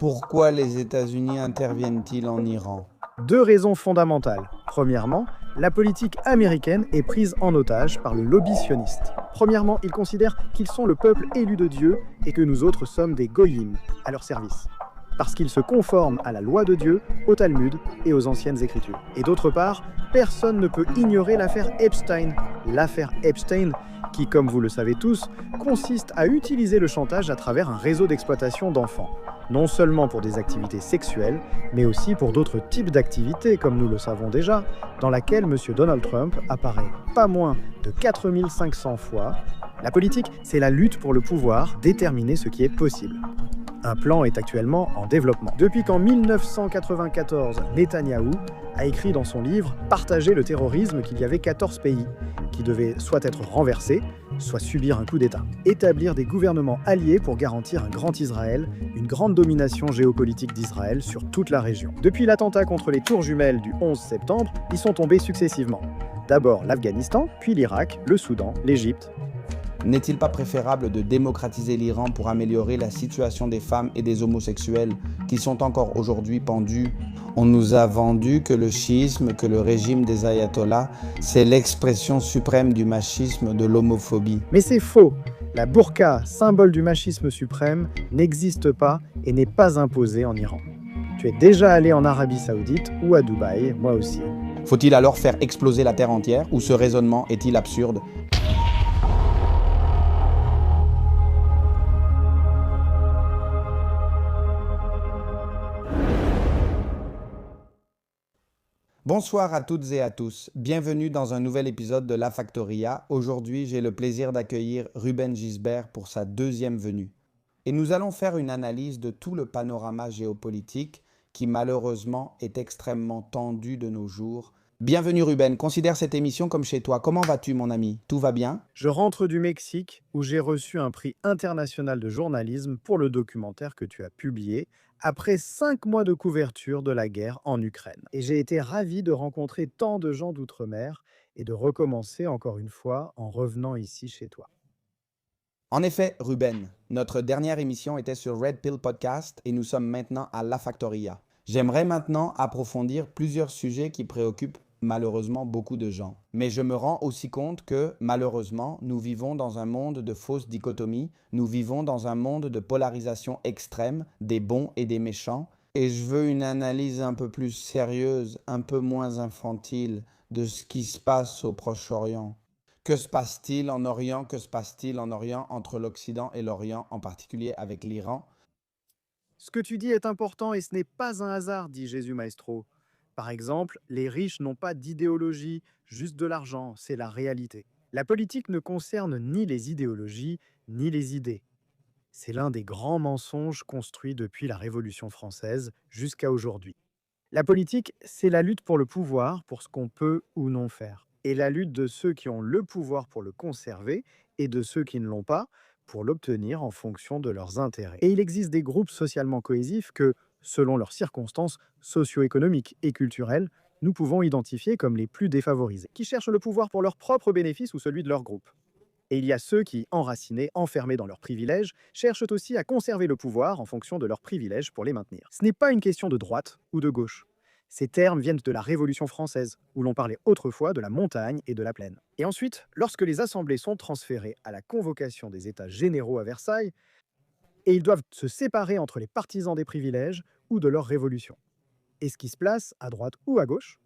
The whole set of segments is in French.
Pourquoi les États-Unis interviennent-ils en Iran? Deux raisons fondamentales. Premièrement, la politique américaine est prise en otage par le lobby sioniste. Premièrement, ils considèrent qu'ils sont le peuple élu de Dieu et que nous autres sommes des goyim à leur service. Parce qu'ils se conforment à la loi de Dieu, au Talmud et aux anciennes écritures. Et d'autre part, personne ne peut ignorer l'affaire Epstein. L'affaire Epstein, qui, comme vous le savez tous, consiste à utiliser le chantage à travers un réseau d'exploitation d'enfants. Non seulement pour des activités sexuelles, mais aussi pour d'autres types d'activités, comme nous le savons déjà, dans laquelle M. Donald Trump apparaît pas moins de 4500 fois. La politique, c'est la lutte pour le pouvoir, déterminer ce qui est possible. Un plan est actuellement en développement. Depuis qu'en 1994, Netanyahou a écrit dans son livre « Partager le terrorisme » qu'il y avait 14 pays qui devaient soit être renversés, soit subir un coup d'État. Établir des gouvernements alliés pour garantir un grand Israël, une grande domination géopolitique d'Israël sur toute la région. Depuis l'attentat contre les tours jumelles du 11 septembre, ils sont tombés successivement. D'abord l'Afghanistan, puis l'Irak, le Soudan, l'Égypte. N'est-il pas préférable de démocratiser l'Iran pour améliorer la situation des femmes et des homosexuels qui sont encore aujourd'hui pendus? On nous a vendu que le chiisme, que le régime des ayatollahs, c'est l'expression suprême du machisme, de l'homophobie. Mais c'est faux! La burqa, symbole du machisme suprême, n'existe pas et n'est pas imposée en Iran. Tu es déjà allé en Arabie Saoudite ou à Dubaï, moi aussi. Faut-il alors faire exploser la terre entière ou ce raisonnement est-il absurde? Bonsoir à toutes et à tous, bienvenue dans un nouvel épisode de La Factoria. Aujourd'hui, j'ai le plaisir d'accueillir Ruben Gisbert pour sa deuxième venue. Et nous allons faire une analyse de tout le panorama géopolitique qui malheureusement est extrêmement tendu de nos jours. Bienvenue Ruben, considère cette émission comme chez toi. Comment vas-tu mon ami? Tout va bien? Je rentre du Mexique où j'ai reçu un prix international de journalisme pour le documentaire que tu as publié après 5 mois de couverture de la guerre en Ukraine. Et j'ai été ravi de rencontrer tant de gens d'outre-mer et de recommencer encore une fois en revenant ici chez toi. En effet, Ruben, notre dernière émission était sur Red Pill Podcast et nous sommes maintenant à La Factoria. J'aimerais maintenant approfondir plusieurs sujets qui préoccupent malheureusement beaucoup de gens. Mais je me rends aussi compte que, malheureusement, nous vivons dans un monde de fausses dichotomies, nous vivons dans un monde de polarisation extrême, des bons et des méchants, et je veux une analyse un peu plus sérieuse, un peu moins infantile de ce qui se passe au Proche-Orient. Que se passe-t-il en Orient? Que se passe-t-il en Orient entre l'Occident et l'Orient, en particulier avec l'Iran? Ce que tu dis est important et ce n'est pas un hasard, dit Jésus Maestro. Par exemple, les riches n'ont pas d'idéologie, juste de l'argent, c'est la réalité. La politique ne concerne ni les idéologies, ni les idées. C'est l'un des grands mensonges construits depuis la Révolution française jusqu'à aujourd'hui. La politique, c'est la lutte pour le pouvoir, pour ce qu'on peut ou non faire. Et la lutte de ceux qui ont le pouvoir pour le conserver et de ceux qui ne l'ont pas pour l'obtenir en fonction de leurs intérêts. Et il existe des groupes socialement cohésifs que, selon leurs circonstances socio-économiques et culturelles, nous pouvons identifier comme les plus défavorisés, qui cherchent le pouvoir pour leur propre bénéfice ou celui de leur groupe. Et il y a ceux qui, enracinés, enfermés dans leurs privilèges, cherchent aussi à conserver le pouvoir en fonction de leurs privilèges pour les maintenir. Ce n'est pas une question de droite ou de gauche. Ces termes viennent de la Révolution française, où l'on parlait autrefois de la montagne et de la plaine. Et ensuite, lorsque les assemblées sont transférées à la convocation des États généraux à Versailles, et ils doivent se séparer entre les partisans des privilèges ou de leur révolution. Et ce qui se place à droite ou à gauche?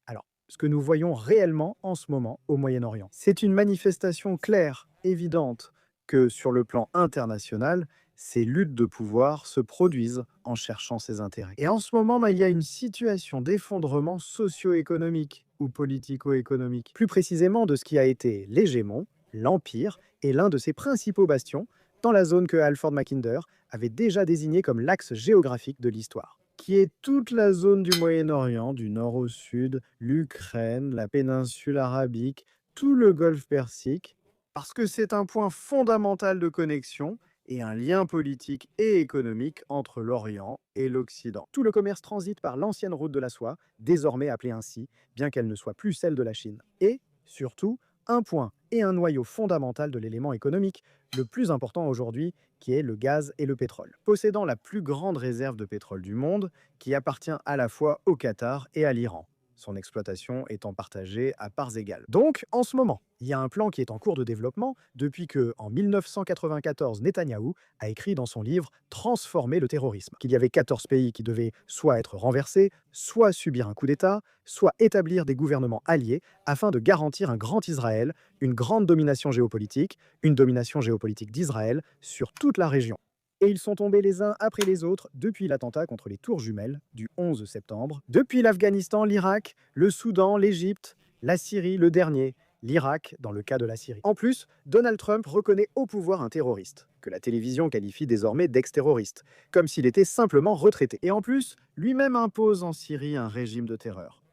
Alors, ce que nous voyons réellement en ce moment au Moyen-Orient, c'est une manifestation claire, évidente, que sur le plan international, ces luttes de pouvoir se produisent en cherchant ses intérêts. Et en ce moment, il y a une situation d'effondrement socio-économique ou politico-économique, plus précisément de ce qui a été l'hégémon, l'empire, et l'un de ses principaux bastions, dans la zone que Alfred Mackinder avait déjà désignée comme l'axe géographique de l'histoire, qui est toute la zone du Moyen-Orient, du nord au sud, l'Ukraine, la péninsule arabique, tout le golfe Persique, parce que c'est un point fondamental de connexion et un lien politique et économique entre l'Orient et l'Occident. Tout le commerce transite par l'ancienne route de la soie, désormais appelée ainsi, bien qu'elle ne soit plus celle de la Chine. Et, surtout, un point et un noyau fondamental de l'élément économique, le plus important aujourd'hui, qui est le gaz et le pétrole, possédant la plus grande réserve de pétrole du monde, qui appartient à la fois au Qatar et à l'Iran, son exploitation étant partagée à parts égales. Donc, en ce moment, il y a un plan qui est en cours de développement depuis que, en 1994, Netanyahou a écrit dans son livre Transformer le terrorisme, qu'il y avait 14 pays qui devaient soit être renversés, soit subir un coup d'État, soit établir des gouvernements alliés afin de garantir un grand Israël, une grande domination géopolitique, une domination géopolitique d'Israël sur toute la région. Et ils sont tombés les uns après les autres depuis l'attentat contre les tours jumelles du 11 septembre, depuis l'Afghanistan, l'Irak, le Soudan, l'Égypte, la Syrie, le dernier, l'Irak dans le cas de la Syrie. En plus, Donald Trump reconnaît au pouvoir un terroriste, que la télévision qualifie désormais d'ex-terroriste, comme s'il était simplement retraité. Et en plus, lui-même impose en Syrie un régime de terreur.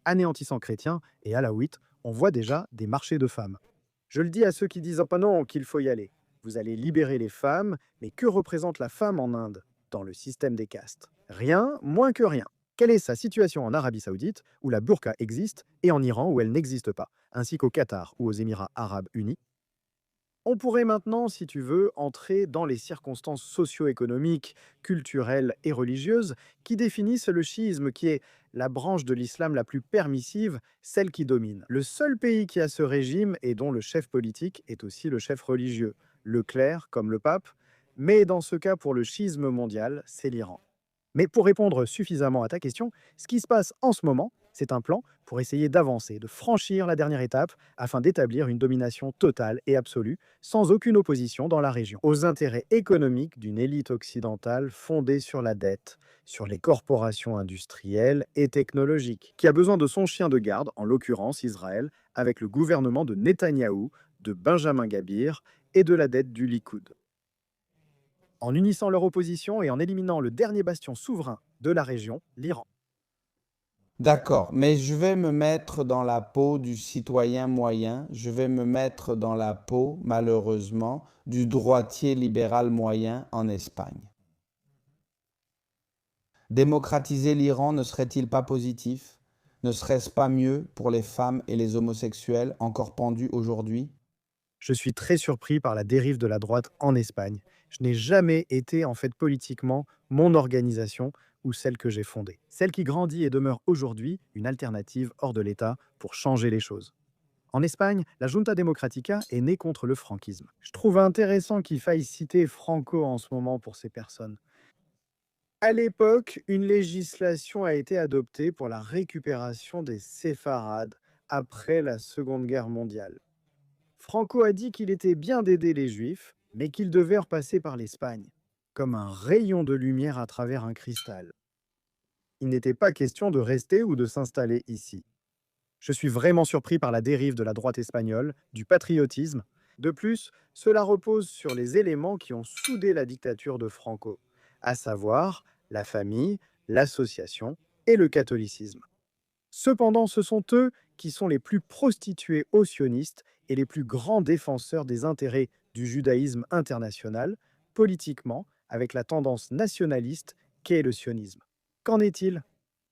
Anéantissant chrétiens et alaouites, on voit déjà des marchés de femmes. Je le dis à ceux qui disent « Oh non, qu'il faut y aller ». Vous allez libérer les femmes, mais que représente la femme en Inde, dans le système des castes? Rien, moins que rien. Quelle est sa situation en Arabie Saoudite, où la burqa existe, et en Iran, où elle n'existe pas, ainsi qu'au Qatar ou aux Émirats arabes unis? On pourrait maintenant, si tu veux, entrer dans les circonstances socio-économiques, culturelles et religieuses qui définissent le chiisme, qui est la branche de l'islam la plus permissive, celle qui domine. Le seul pays qui a ce régime et dont le chef politique est aussi le chef religieux, le clerc comme le pape, mais dans ce cas pour le schisme mondial, c'est l'Iran. Mais pour répondre suffisamment à ta question, ce qui se passe en ce moment, c'est un plan pour essayer d'avancer, de franchir la dernière étape afin d'établir une domination totale et absolue, sans aucune opposition dans la région, aux intérêts économiques d'une élite occidentale fondée sur la dette, sur les corporations industrielles et technologiques, qui a besoin de son chien de garde, en l'occurrence Israël, avec le gouvernement de Netanyahou, de Benjamin Gabir et de la dette du Likoud. En unissant leur opposition et en éliminant le dernier bastion souverain de la région, l'Iran. D'accord, mais je vais me mettre dans la peau du citoyen moyen, je vais me mettre dans la peau, malheureusement, du droitier libéral moyen en Espagne. Démocratiser l'Iran ne serait-il pas positif? Ne serait-ce pas mieux pour les femmes et les homosexuels encore pendus aujourd'hui? Je suis très surpris par la dérive de la droite en Espagne. Je n'ai jamais été, en fait, politiquement, mon organisation ou celle que j'ai fondée. Celle qui grandit et demeure aujourd'hui une alternative hors de l'État pour changer les choses. En Espagne, la Junta Democrática est née contre le franquisme. Je trouve intéressant qu'il faille citer Franco en ce moment pour ces personnes. À l'époque, une législation a été adoptée pour la récupération des séfarades après la Seconde Guerre mondiale. Franco a dit qu'il était bien d'aider les Juifs, mais qu'ils devaient repasser par l'Espagne, comme un rayon de lumière à travers un cristal. Il n'était pas question de rester ou de s'installer ici. Je suis vraiment surpris par la dérive de la droite espagnole, du patriotisme. De plus, cela repose sur les éléments qui ont soudé la dictature de Franco, à savoir la famille, l'association et le catholicisme. Cependant, ce sont eux qui sont les plus prostitués aux sionistes et les plus grands défenseurs des intérêts du judaïsme international, politiquement, avec la tendance nationaliste qu'est le sionisme. Qu'en est-il?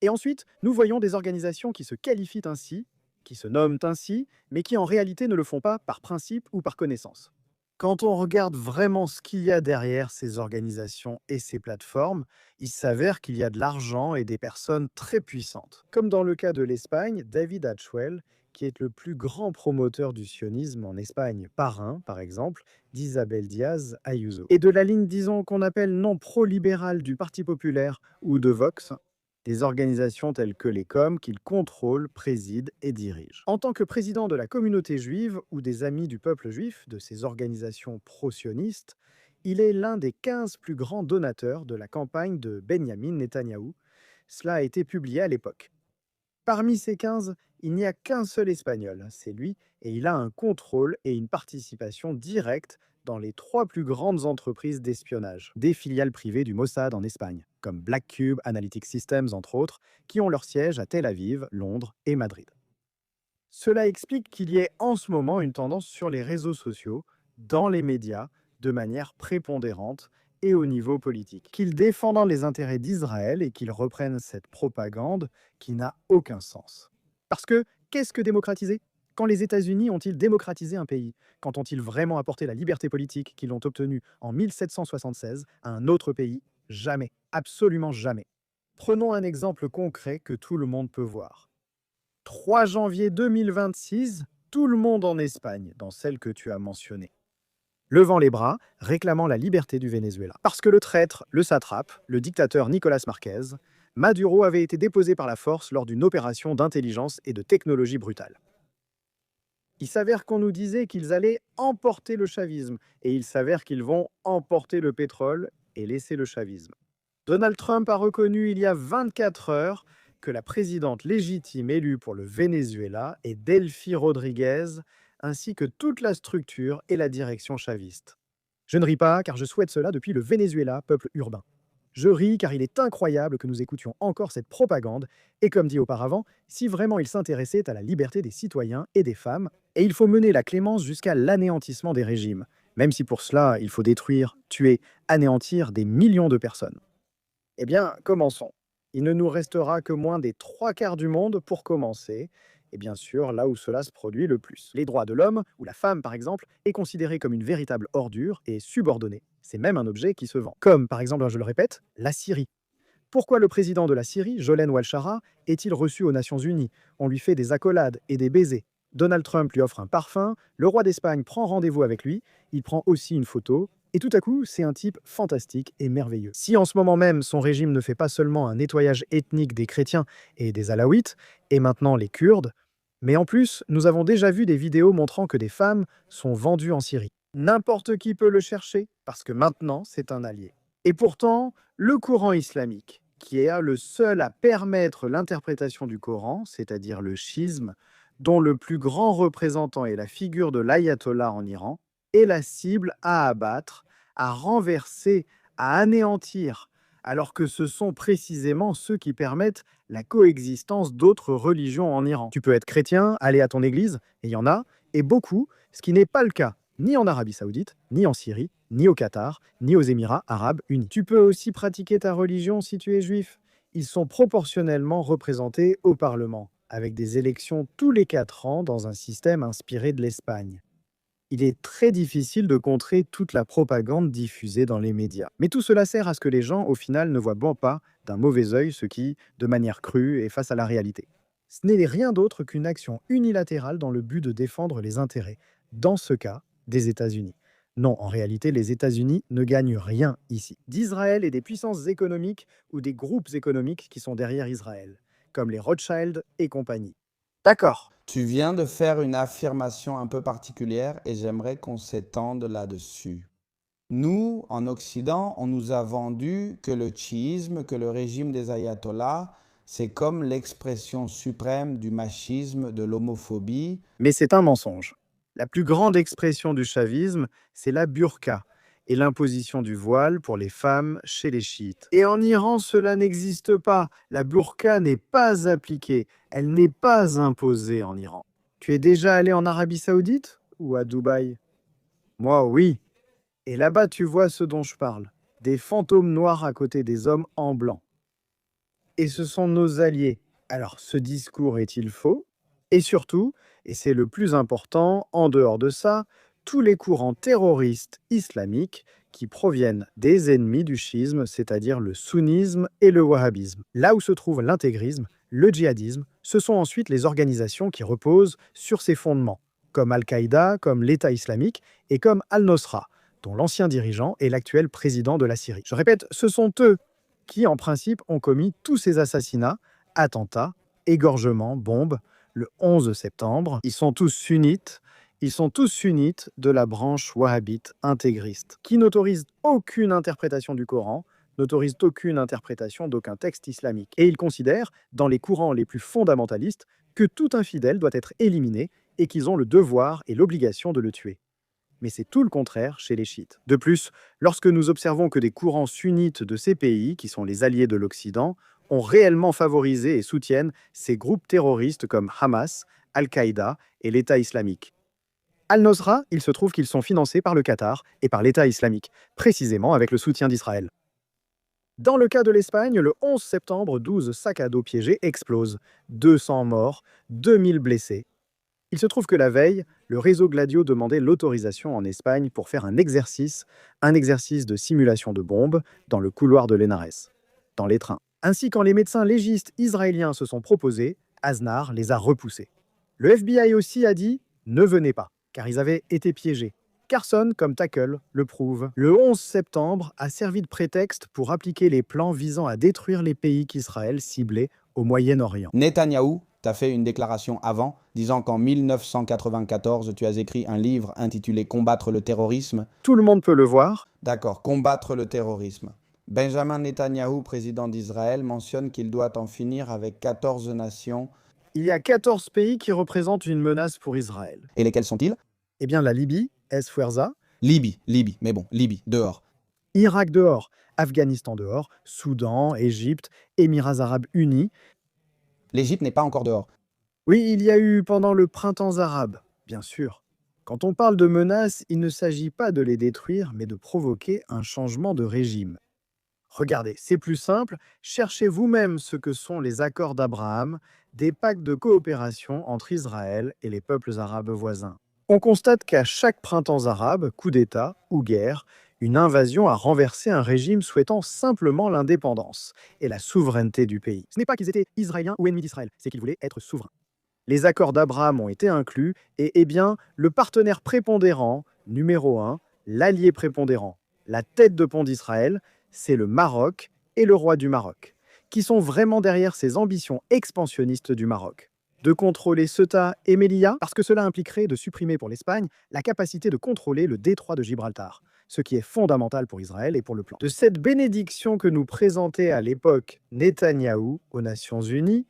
Et ensuite, nous voyons des organisations qui se qualifient ainsi, qui se nomment ainsi, mais qui en réalité ne le font pas par principe ou par connaissance. Quand on regarde vraiment ce qu'il y a derrière ces organisations et ces plateformes, il s'avère qu'il y a de l'argent et des personnes très puissantes. Comme dans le cas de l'Espagne, David Hatchwell, qui est le plus grand promoteur du sionisme en Espagne, parrain, par exemple, d'Isabel Díaz Ayuso. Et de la ligne, disons, qu'on appelle non pro-libérale du Parti populaire ou de Vox, des organisations telles que les COM qu'il contrôle, préside et dirige. En tant que président de la communauté juive ou des Amis du peuple juif, de ces organisations pro-sionistes, il est l'un des 15 plus grands donateurs de la campagne de Benyamin Netanyahou. Cela a été publié à l'époque. Parmi ces 15, il n'y a qu'un seul Espagnol, c'est lui, et il a un contrôle et une participation directe dans les 3 plus grandes entreprises d'espionnage, des filiales privées du Mossad en Espagne, comme Black Cube Analytic Systems entre autres, qui ont leur siège à Tel Aviv, Londres et Madrid. Cela explique qu'il y ait en ce moment une tendance sur les réseaux sociaux, dans les médias, de manière prépondérante et au niveau politique, qu'ils défendant les intérêts d'Israël et qu'ils reprennent cette propagande qui n'a aucun sens. Parce que, qu'est-ce que démocratiser? Quand les États-Unis ont-ils démocratisé un pays? Quand ont-ils vraiment apporté la liberté politique qu'ils l'ont obtenue en 1776 à un autre pays? Jamais, absolument jamais. Prenons un exemple concret que tout le monde peut voir. 3 janvier 2026, tout le monde en Espagne, dans celle que tu as mentionnée, levant les bras, réclamant la liberté du Venezuela. Parce que le traître, le satrape, le dictateur Nicolas Marquez, Maduro avait été déposé par la force lors d'une opération d'intelligence et de technologie brutale. Il s'avère qu'on nous disait qu'ils allaient emporter le chavisme, et il s'avère qu'ils vont emporter le pétrole et laisser le chavisme. Donald Trump a reconnu il y a 24 heures que la présidente légitime élue pour le Venezuela est Delcy Rodriguez, ainsi que toute la structure et la direction chaviste. Je ne ris pas car je souhaite cela depuis le Venezuela, peuple urbain. Je ris car il est incroyable que nous écoutions encore cette propagande, et comme dit auparavant, si vraiment il s'intéressait à la liberté des citoyens et des femmes, et il faut mener la clémence jusqu'à l'anéantissement des régimes, même si pour cela il faut détruire, tuer, anéantir des millions de personnes. Eh bien, commençons. Il ne nous restera que moins des 3 quarts du monde pour commencer, et bien sûr là où cela se produit le plus. Les droits de l'homme, ou la femme par exemple, est considéré comme une véritable ordure et subordonné. C'est même un objet qui se vend. Comme par exemple, je le répète, la Syrie. Pourquoi le président de la Syrie, Jolen Oualchara, est-il reçu aux Nations Unies? On lui fait des accolades et des baisers. Donald Trump lui offre un parfum, le roi d'Espagne prend rendez-vous avec lui, il prend aussi une photo, et tout à coup, c'est un type fantastique et merveilleux. Si en ce moment même, son régime ne fait pas seulement un nettoyage ethnique des chrétiens et des alaouites, et maintenant les Kurdes, mais en plus, nous avons déjà vu des vidéos montrant que des femmes sont vendues en Syrie. N'importe qui peut le chercher, parce que maintenant, c'est un allié. Et pourtant, le courant islamique, qui est le seul à permettre l'interprétation du Coran, c'est-à-dire le schisme, dont le plus grand représentant est la figure de l'ayatollah en Iran, est la cible à abattre, à renverser, à anéantir, alors que ce sont précisément ceux qui permettent la coexistence d'autres religions en Iran. Tu peux être chrétien, aller à ton église, et il y en a, et beaucoup, ce qui n'est pas le cas ni en Arabie Saoudite, ni en Syrie, ni au Qatar, ni aux Émirats Arabes Unis. Tu peux aussi pratiquer ta religion si tu es juif. Ils sont proportionnellement représentés au Parlement, avec des élections tous les 4 ans dans un système inspiré de l'Espagne. Il est très difficile de contrer toute la propagande diffusée dans les médias. Mais tout cela sert à ce que les gens, au final, ne voient bon pas d'un mauvais œil ce qui, de manière crue, est face à la réalité. Ce n'est rien d'autre qu'une action unilatérale dans le but de défendre les intérêts, dans ce cas, des États-Unis. Non, en réalité, les États-Unis ne gagnent rien ici. D'Israël et des puissances économiques ou des groupes économiques qui sont derrière Israël, comme les Rothschild et compagnie. D'accord. Tu viens de faire une affirmation un peu particulière et j'aimerais qu'on s'étende là-dessus. Nous, en Occident, on nous a vendu que le chiisme, que le régime des ayatollahs, c'est comme l'expression suprême du machisme, de l'homophobie. Mais c'est un mensonge. La plus grande expression du chavisme, c'est la burqa et l'imposition du voile pour les femmes chez les chiites. Et en Iran, cela n'existe pas. La burqa n'est pas appliquée. Elle n'est pas imposée en Iran. Tu es déjà allé en Arabie Saoudite ou à Dubaï? Moi, oui. Et là-bas, tu vois ce dont je parle. Des fantômes noirs à côté des hommes en blanc. Et ce sont nos alliés. Alors, ce discours est-il faux? Et surtout, et c'est le plus important, en dehors de ça, tous les courants terroristes islamiques qui proviennent des ennemis du schisme, c'est-à-dire le sunnisme et le wahhabisme. Là où se trouve l'intégrisme, le djihadisme, ce sont ensuite les organisations qui reposent sur ces fondements, comme Al-Qaïda, comme l'État islamique et comme Al-Nosra, dont l'ancien dirigeant est l'actuel président de la Syrie. Je répète, ce sont eux qui, en principe, ont commis tous ces assassinats, attentats, égorgements, bombes, le 11 septembre. Ils sont tous sunnites de la branche wahhabite intégriste, qui n'autorise aucune interprétation du Coran, n'autorise aucune interprétation d'aucun texte islamique. Et ils considèrent, dans les courants les plus fondamentalistes, que tout infidèle doit être éliminé et qu'ils ont le devoir et l'obligation de le tuer. Mais c'est tout le contraire chez les chiites. De plus, lorsque nous observons que des courants sunnites de ces pays, qui sont les alliés de l'Occident, ont réellement favorisé et soutiennent ces groupes terroristes comme Hamas, Al-Qaïda et l'État islamique. Al-Nosra, il se trouve qu'ils sont financés par le Qatar et par l'État islamique, précisément avec le soutien d'Israël. Dans le cas de l'Espagne, le 11 septembre, 12 sacs à dos piégés explosent. 200 morts, 2000 blessés. Il se trouve que la veille, le réseau Gladio demandait l'autorisation en Espagne pour faire un exercice de simulation de bombe dans le couloir de l'Henares, dans les trains. Ainsi, quand les médecins légistes israéliens se sont proposés, Aznar les a repoussés. Le FBI aussi a dit « ne venez pas », car ils avaient été piégés. Carson, comme tackle, le prouve. Le 11 septembre a servi de prétexte pour appliquer les plans visant à détruire les pays qu'Israël ciblait au Moyen-Orient. Netanyahou t'a fait une déclaration avant, disant qu'en 1994, tu as écrit un livre intitulé Combattre le terrorisme. Tout le monde peut le voir. D'accord, combattre le terrorisme. Benjamin Netanyahou, président d'Israël, mentionne qu'il doit en finir avec 14 nations. Il y a 14 pays qui représentent une menace pour Israël. Et lesquels sont-ils? Eh bien, la Libye, Es-Fuerza, Libye, mais bon, Libye, dehors. Irak dehors, Afghanistan dehors, Soudan, Égypte, Émirats arabes unis. L'Égypte n'est pas encore dehors. Oui, il y a eu pendant le printemps arabe, bien sûr. Quand on parle de menaces, il ne s'agit pas de les détruire, mais de provoquer un changement de régime. Regardez, c'est plus simple, cherchez vous-même ce que sont les accords d'Abraham, des pactes de coopération entre Israël et les peuples arabes voisins. On constate qu'à chaque printemps arabe, coup d'État ou guerre, une invasion a renversé un régime souhaitant simplement l'indépendance et la souveraineté du pays. Ce n'est pas qu'ils étaient israéliens ou ennemis d'Israël, c'est qu'ils voulaient être souverains. Les accords d'Abraham ont été inclus et, le partenaire prépondérant, numéro 1, l'allié prépondérant, la tête de pont d'Israël, c'est le Maroc et le roi du Maroc, qui sont vraiment derrière ces ambitions expansionnistes du Maroc. De contrôler Ceuta et Melilla, parce que cela impliquerait de supprimer pour l'Espagne la capacité de contrôler le détroit de Gibraltar, ce qui est fondamental pour Israël et pour le plan. De cette bénédiction que nous présentait à l'époque Netanyahou aux Nations Unies,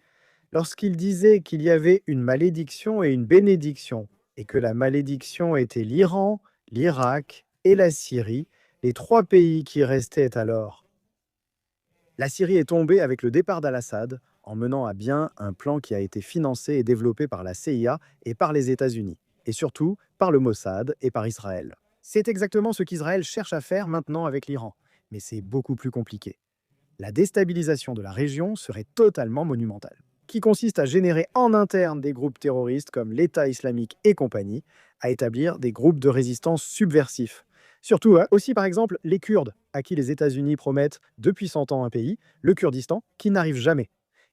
lorsqu'il disait qu'il y avait une malédiction et une bénédiction, et que la malédiction était l'Iran, l'Irak et la Syrie, les 3 pays qui restaient alors. La Syrie est tombée avec le départ d'Al-Assad, en menant à bien un plan qui a été financé et développé par la CIA et par les États-Unis, et surtout par le Mossad et par Israël. C'est exactement ce qu'Israël cherche à faire maintenant avec l'Iran, mais c'est beaucoup plus compliqué. La déstabilisation de la région serait totalement monumentale, qui consiste à générer en interne des groupes terroristes comme l'État islamique et compagnie, à établir des groupes de résistance subversifs. Surtout aussi par exemple les Kurdes, à qui les États-Unis promettent depuis 100 ans un pays, le Kurdistan, qui n'arrive jamais.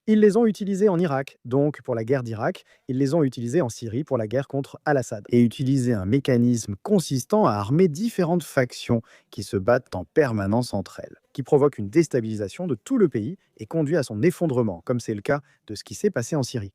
Ils les ont utilisés en Irak, donc pour la guerre d'Irak, ils les ont utilisés en Syrie pour la guerre contre Al-Assad, et utiliser un mécanisme consistant à armer différentes factions qui se battent en permanence entre elles, qui provoque une déstabilisation de tout le pays et conduit à son effondrement, comme c'est le cas de ce qui s'est passé en Syrie.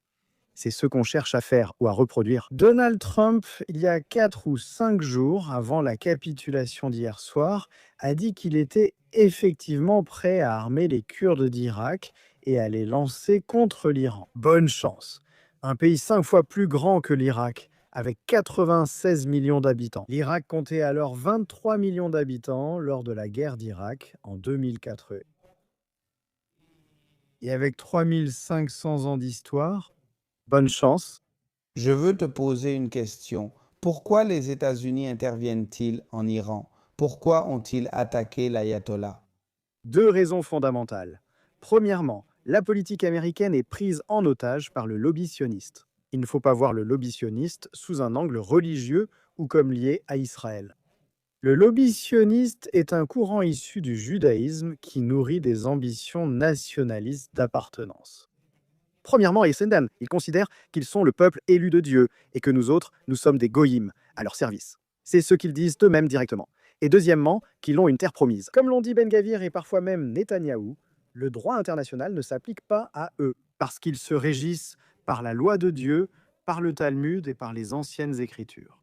C'est ce qu'on cherche à faire ou à reproduire. Donald Trump, il y a 4 ou 5 jours avant la capitulation d'hier soir, a dit qu'il était effectivement prêt à armer les Kurdes d'Irak et à les lancer contre l'Iran. Bonne chance. Un pays 5 fois plus grand que l'Irak, avec 96 millions d'habitants. L'Irak comptait alors 23 millions d'habitants lors de la guerre d'Irak en 2004. Et avec 3500 ans d'histoire, bonne chance. Je veux te poser une question. Pourquoi les États-Unis interviennent-ils en Iran? Pourquoi ont-ils attaqué l'ayatollah? 2 raisons fondamentales. Premièrement, la politique américaine est prise en otage par le lobby sioniste. Il ne faut pas voir le lobby sioniste sous un angle religieux ou comme lié à Israël. Le lobby sioniste est un courant issu du judaïsme qui nourrit des ambitions nationalistes d'appartenance. Premièrement, ils considèrent qu'ils sont le peuple élu de Dieu et que nous autres, nous sommes des goïms à leur service. C'est ce qu'ils disent eux-mêmes directement. Et deuxièmement, qu'ils ont une terre promise. Comme l'ont dit Ben Gavir et parfois même Netanyahou, le droit international ne s'applique pas à eux, parce qu'ils se régissent par la loi de Dieu, par le Talmud et par les anciennes écritures.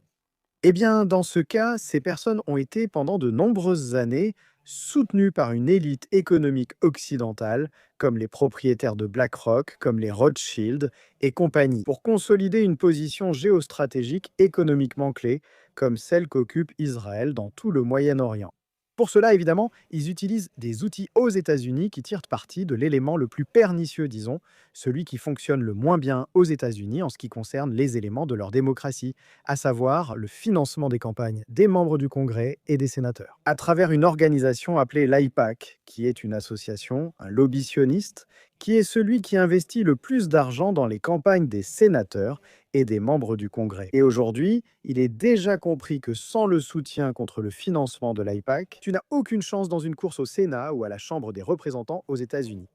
Eh bien, dans ce cas, ces personnes ont été pendant de nombreuses années soutenues par une élite économique occidentale, comme les propriétaires de BlackRock, comme les Rothschild et compagnie, pour consolider une position géostratégique économiquement clé, comme celle qu'occupe Israël dans tout le Moyen-Orient. Pour cela, évidemment, ils utilisent des outils aux États-Unis qui tirent parti de l'élément le plus pernicieux, disons, celui qui fonctionne le moins bien aux États-Unis en ce qui concerne les éléments de leur démocratie, à savoir le financement des campagnes des membres du Congrès et des sénateurs, à travers une organisation appelée l'AIPAC, qui est une association, un lobby sioniste, qui est celui qui investit le plus d'argent dans les campagnes des sénateurs et des membres du Congrès. Et aujourd'hui, il est déjà compris que sans le soutien contre le financement de l'AIPAC, tu n'as aucune chance dans une course au Sénat ou à la Chambre des représentants aux États-Unis.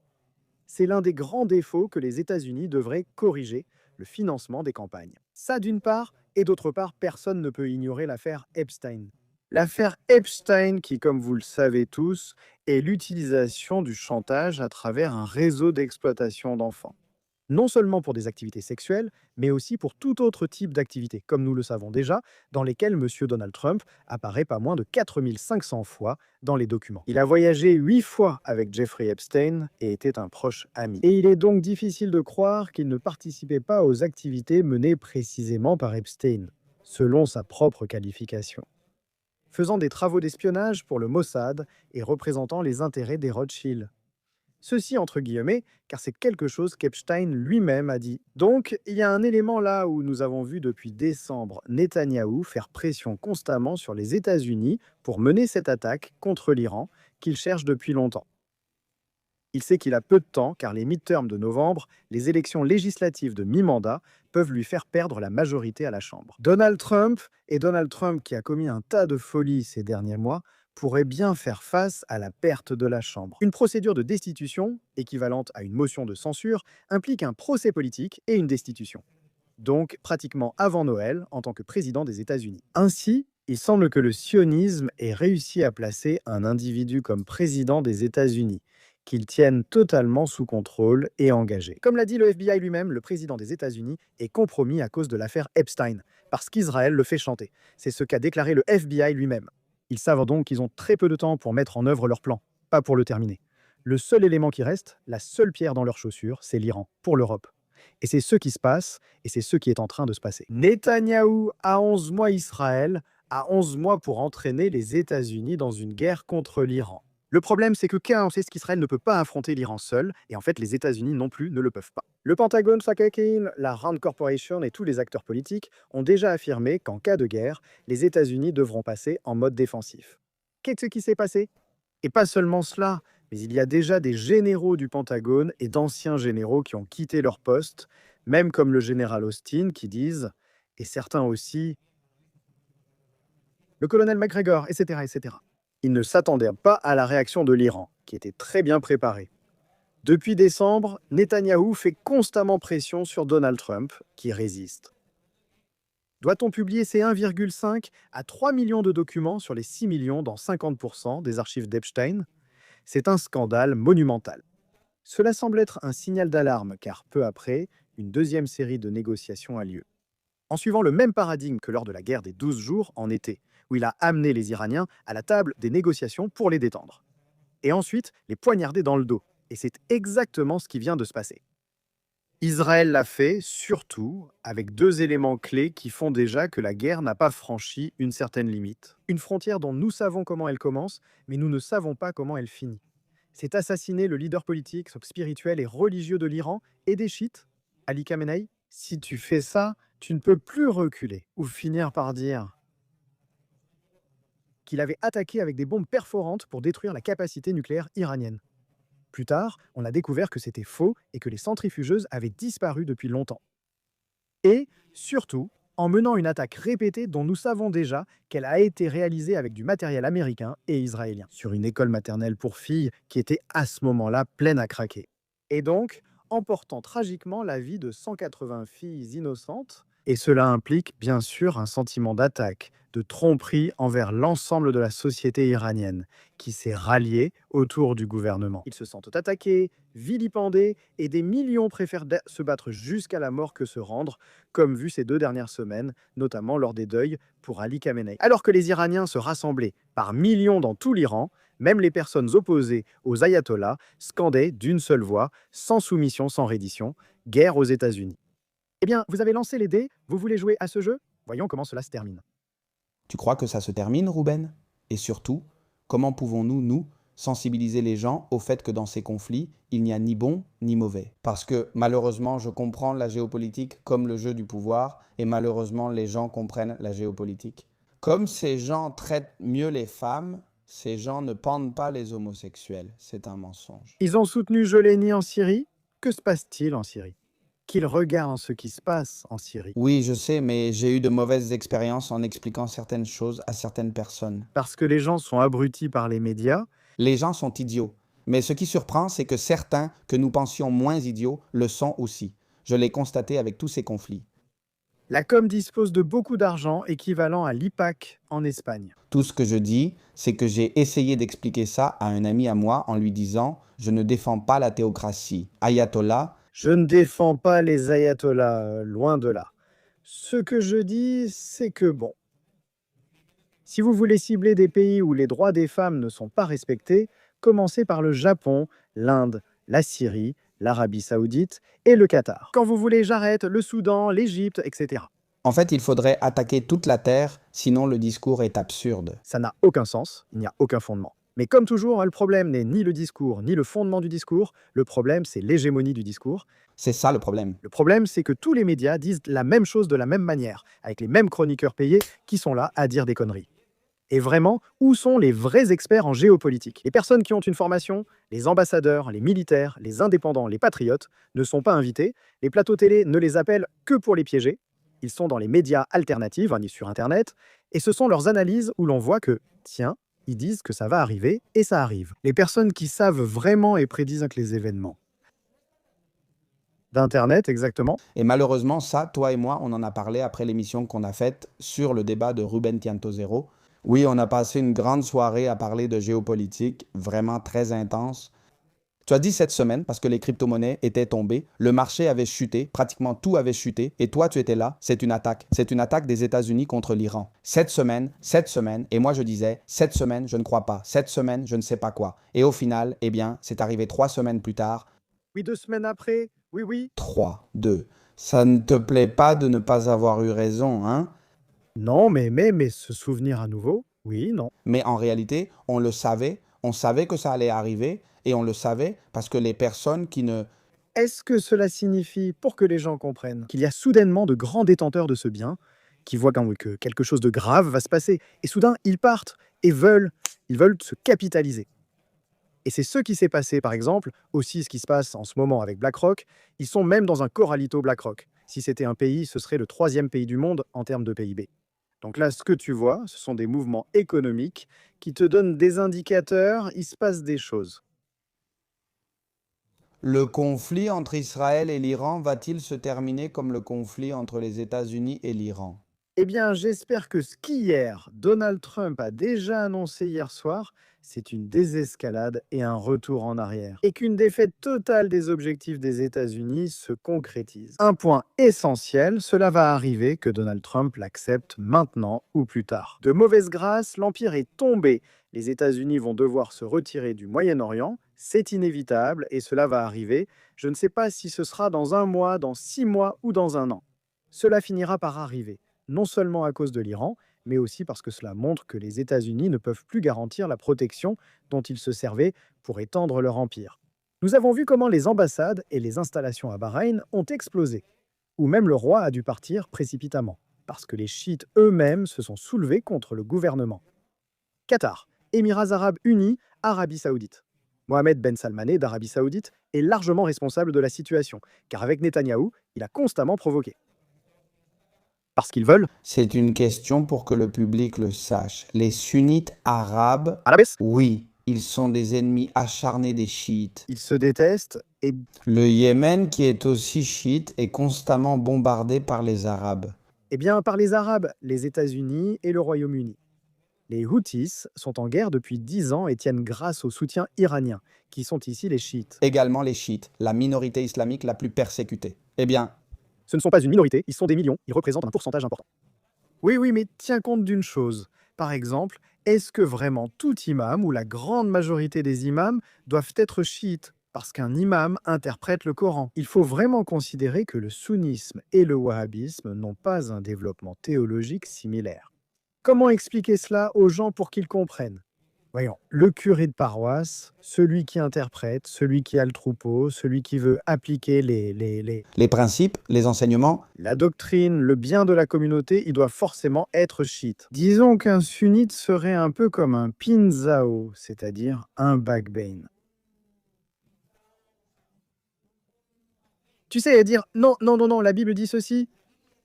C'est l'un des grands défauts que les États-Unis devraient corriger, le financement des campagnes. Ça d'une part, et d'autre part, personne ne peut ignorer l'affaire Epstein. L'affaire Epstein, qui, comme vous le savez tous, est l'utilisation du chantage à travers un réseau d'exploitation d'enfants. Non seulement pour des activités sexuelles, mais aussi pour tout autre type d'activité, comme nous le savons déjà, dans lesquelles M. Donald Trump apparaît pas moins de 4500 fois dans les documents. Il a voyagé 8 fois avec Jeffrey Epstein et était un proche ami. Et il est donc difficile de croire qu'il ne participait pas aux activités menées précisément par Epstein, selon sa propre qualification. Faisant des travaux d'espionnage pour le Mossad et représentant les intérêts des Rothschild. Ceci entre guillemets, car c'est quelque chose qu'Epstein lui-même a dit. Donc, il y a un élément là où nous avons vu depuis décembre Netanyahou faire pression constamment sur les États-Unis pour mener cette attaque contre l'Iran qu'il cherche depuis longtemps. Il sait qu'il a peu de temps, car les midterms de novembre, les élections législatives de mi-mandat, peuvent lui faire perdre la majorité à la Chambre. Donald Trump qui a commis un tas de folies ces derniers mois, pourrait bien faire face à la perte de la Chambre. Une procédure de destitution, équivalente à une motion de censure, implique un procès politique et une destitution. Donc pratiquement avant Noël, en tant que président des États-Unis. Ainsi, il semble que le sionisme ait réussi à placer un individu comme président des États-Unis, qu'ils tiennent totalement sous contrôle et engagé. Comme l'a dit le FBI lui-même, le président des États-Unis est compromis à cause de l'affaire Epstein, parce qu'Israël le fait chanter. C'est ce qu'a déclaré le FBI lui-même. Ils savent donc qu'ils ont très peu de temps pour mettre en œuvre leur plan, pas pour le terminer. Le seul élément qui reste, la seule pierre dans leur chaussure, c'est l'Iran, pour l'Europe. Et c'est ce qui se passe, et c'est ce qui est en train de se passer. Netanyahou a 11 mois Israël, a 11 mois pour entraîner les États-Unis dans une guerre contre l'Iran. Le problème, c'est que Kéa sait qu'Israël ne peut pas affronter l'Iran seul, et en fait, les États-Unis non plus ne le peuvent pas. Le Pentagone, Sakakin, la Rand Corporation et tous les acteurs politiques ont déjà affirmé qu'en cas de guerre, les États-Unis devront passer en mode défensif. Qu'est-ce qui s'est passé? Et pas seulement cela, mais il y a déjà des généraux du Pentagone et d'anciens généraux qui ont quitté leur poste, même comme le général Austin, qui disent, et certains aussi, le colonel McGregor, etc., etc. Ils ne s'attendaient pas à la réaction de l'Iran, qui était très bien préparée. Depuis décembre, Netanyahou fait constamment pression sur Donald Trump, qui résiste. Doit-on publier ces 1,5 à 3 millions de documents sur les 6 millions dans 50% des archives d'Epstein? C'est un scandale monumental. Cela semble être un signal d'alarme, car peu après, une deuxième série de négociations a lieu. En suivant le même paradigme que lors de la guerre des 12 jours en été, où il a amené les Iraniens à la table des négociations pour les détendre. Et ensuite, les poignarder dans le dos. Et c'est exactement ce qui vient de se passer. Israël l'a fait, surtout, avec deux éléments clés qui font déjà que la guerre n'a pas franchi une certaine limite. Une frontière dont nous savons comment elle commence, mais nous ne savons pas comment elle finit. C'est assassiner le leader politique, spirituel et religieux de l'Iran et des chiites, Ali Khamenei. Si tu fais ça, tu ne peux plus reculer ou finir par dire qu'il avait attaqué avec des bombes perforantes pour détruire la capacité nucléaire iranienne. Plus tard, on a découvert que c'était faux et que les centrifugeuses avaient disparu depuis longtemps. Et, surtout, en menant une attaque répétée dont nous savons déjà qu'elle a été réalisée avec du matériel américain et israélien, sur une école maternelle pour filles qui était à ce moment-là pleine à craquer. Et donc, emportant tragiquement la vie de 180 filles innocentes, et cela implique bien sûr un sentiment d'attaque, de tromperie envers l'ensemble de la société iranienne, qui s'est ralliée autour du gouvernement. Ils se sentent attaqués, vilipendés, et des millions préfèrent se battre jusqu'à la mort que se rendre, comme vu ces 2 dernières semaines, notamment lors des deuils pour Ali Khamenei. Alors que les Iraniens se rassemblaient par millions dans tout l'Iran, même les personnes opposées aux ayatollahs scandaient d'une seule voix, sans soumission, sans reddition, guerre aux États-Unis. Eh bien, vous avez lancé les dés, vous voulez jouer à ce jeu? Voyons comment cela se termine. Tu crois que ça se termine, Ruben? Et surtout, comment pouvons-nous, nous, sensibiliser les gens au fait que dans ces conflits, il n'y a ni bon ni mauvais? Parce que malheureusement, je comprends la géopolitique comme le jeu du pouvoir, et malheureusement, les gens comprennent la géopolitique. Comme ces gens traitent mieux les femmes, ces gens ne pendent pas les homosexuels. C'est un mensonge. Ils ont soutenu Joleni en Syrie, Que se passe-t-il en Syrie? Qu'ils regardent ce qui se passe en Syrie. Oui, je sais, mais j'ai eu de mauvaises expériences en expliquant certaines choses à certaines personnes. Parce que les gens sont abrutis par les médias. Les gens sont idiots. Mais ce qui surprend, c'est que certains que nous pensions moins idiots le sont aussi. Je l'ai constaté avec tous ces conflits. La com dispose de beaucoup d'argent équivalent à l'IPAC en Espagne. Tout ce que je dis, c'est que j'ai essayé d'expliquer ça à un ami à moi en lui disant « Je ne défends pas la théocratie. Ayatollah, Je ne défends pas les ayatollahs, loin de là. Ce que je dis, c'est que bon, si vous voulez cibler des pays où les droits des femmes ne sont pas respectés, commencez par le Japon, l'Inde, la Syrie, l'Arabie Saoudite et le Qatar. Quand vous voulez, j'arrête le Soudan, l'Égypte, etc. en fait, il faudrait attaquer toute la terre, sinon le discours est absurde. Ça n'a aucun sens, il n'y a aucun fondement. Mais comme toujours, le problème n'est ni le discours, ni le fondement du discours, le problème c'est l'hégémonie du discours. C'est ça le problème. Le problème c'est que tous les médias disent la même chose de la même manière, avec les mêmes chroniqueurs payés qui sont là à dire des conneries. Et vraiment, où sont les vrais experts en géopolitique? Les personnes qui ont une formation, les ambassadeurs, les militaires, les indépendants, les patriotes, ne sont pas invités. Les plateaux télé ne les appellent que pour les piéger. Ils sont dans les médias alternatifs, ni sur Internet, et ce sont leurs analyses où l'on voit que, tiens, ils disent que ça va arriver, et ça arrive. Les personnes qui savent vraiment et prédisent que les événements. D'Internet, exactement. Et malheureusement, ça, toi et moi, on en a parlé après l'émission qu'on a faite sur le débat de Ruben Tiantozero. Oui, on a passé une grande soirée à parler de géopolitique, vraiment très intense. Tu as dit cette semaine, parce que les crypto-monnaies étaient tombées, le marché avait chuté, pratiquement tout avait chuté, et toi tu étais là, c'est une attaque. C'est une attaque des États-Unis contre l'Iran. Cette semaine, et moi je disais, cette semaine, je ne crois pas, cette semaine, je ne sais pas quoi. Et au final, eh bien, c'est arrivé 3 semaines plus tard. Oui, 2 semaines après, oui. 3, 2. Ça ne te plaît pas de ne pas avoir eu raison, hein? Non, mais se souvenir à nouveau, oui, non. Mais en réalité, on le savait, on savait que ça allait arriver, et on le savait parce que les personnes qui ne... Est-ce que cela signifie, pour que les gens comprennent, qu'il y a soudainement de grands détenteurs de ce bien qui voient que quelque chose de grave va se passer et soudain ils partent et ils veulent se capitaliser. Et c'est ce qui s'est passé, par exemple, aussi ce qui se passe en ce moment avec BlackRock. Ils sont même dans un corralito BlackRock. Si c'était un pays, ce serait le 3e pays du monde en termes de PIB. Donc là, ce que tu vois, ce sont des mouvements économiques qui te donnent des indicateurs, il se passe des choses. Le conflit entre Israël et l'Iran va-t-il se terminer comme le conflit entre les États-Unis et l'Iran? Eh bien, j'espère que ce qu'hier, Donald Trump a déjà annoncé hier soir, c'est une désescalade et un retour en arrière. Et qu'une défaite totale des objectifs des États-Unis se concrétise. Un point essentiel, cela va arriver que Donald Trump l'accepte maintenant ou plus tard. De mauvaise grâce, l'Empire est tombé. Les États-Unis vont devoir se retirer du Moyen-Orient. C'est inévitable et cela va arriver. Je ne sais pas si ce sera dans 1 mois, dans 6 mois ou dans 1 an. Cela finira par arriver, non seulement à cause de l'Iran, mais aussi parce que cela montre que les États-Unis ne peuvent plus garantir la protection dont ils se servaient pour étendre leur empire. Nous avons vu comment les ambassades et les installations à Bahreïn ont explosé, ou même le roi a dû partir précipitamment, parce que les chiites eux-mêmes se sont soulevés contre le gouvernement. Qatar, Émirats arabes unis, Arabie saoudite. Mohamed Ben Salmané d'Arabie saoudite est largement responsable de la situation, car avec Netanyahou, il a constamment provoqué. Parce qu'ils veulent. C'est une question pour que le public le sache. Les sunnites arabes, Arabes, oui, ils sont des ennemis acharnés des chiites. ils se détestent et Le Yémen, qui est aussi chiite, est constamment bombardé par les Arabes. eh bien par les Arabes, les États-Unis et le Royaume-Uni. Les Houthis sont en guerre depuis 10 ans et tiennent grâce au soutien iranien, qui sont ici les chiites. Également les chiites, la minorité islamique la plus persécutée. Eh bien, Ce ne sont pas une minorité, ils sont des millions, ils représentent un pourcentage important. Oui, mais tiens compte d'une chose. Par exemple, est-ce que vraiment tout imam ou la grande majorité des imams doivent être chiites parce qu'un imam interprète le Coran? Il faut vraiment considérer que le sunnisme et le wahhabisme n'ont pas un développement théologique similaire. Comment expliquer cela aux gens pour qu'ils comprennent? Voyons, le curé de paroisse, celui qui interprète, celui qui a le troupeau, celui qui veut appliquer les principes, les enseignements, la doctrine, le bien de la communauté, il doit forcément être chiite. Disons qu'un sunnite serait un peu comme un pinzao, c'est-à-dire un backbane. Tu sais, dire non, non, non, non, la Bible dit ceci.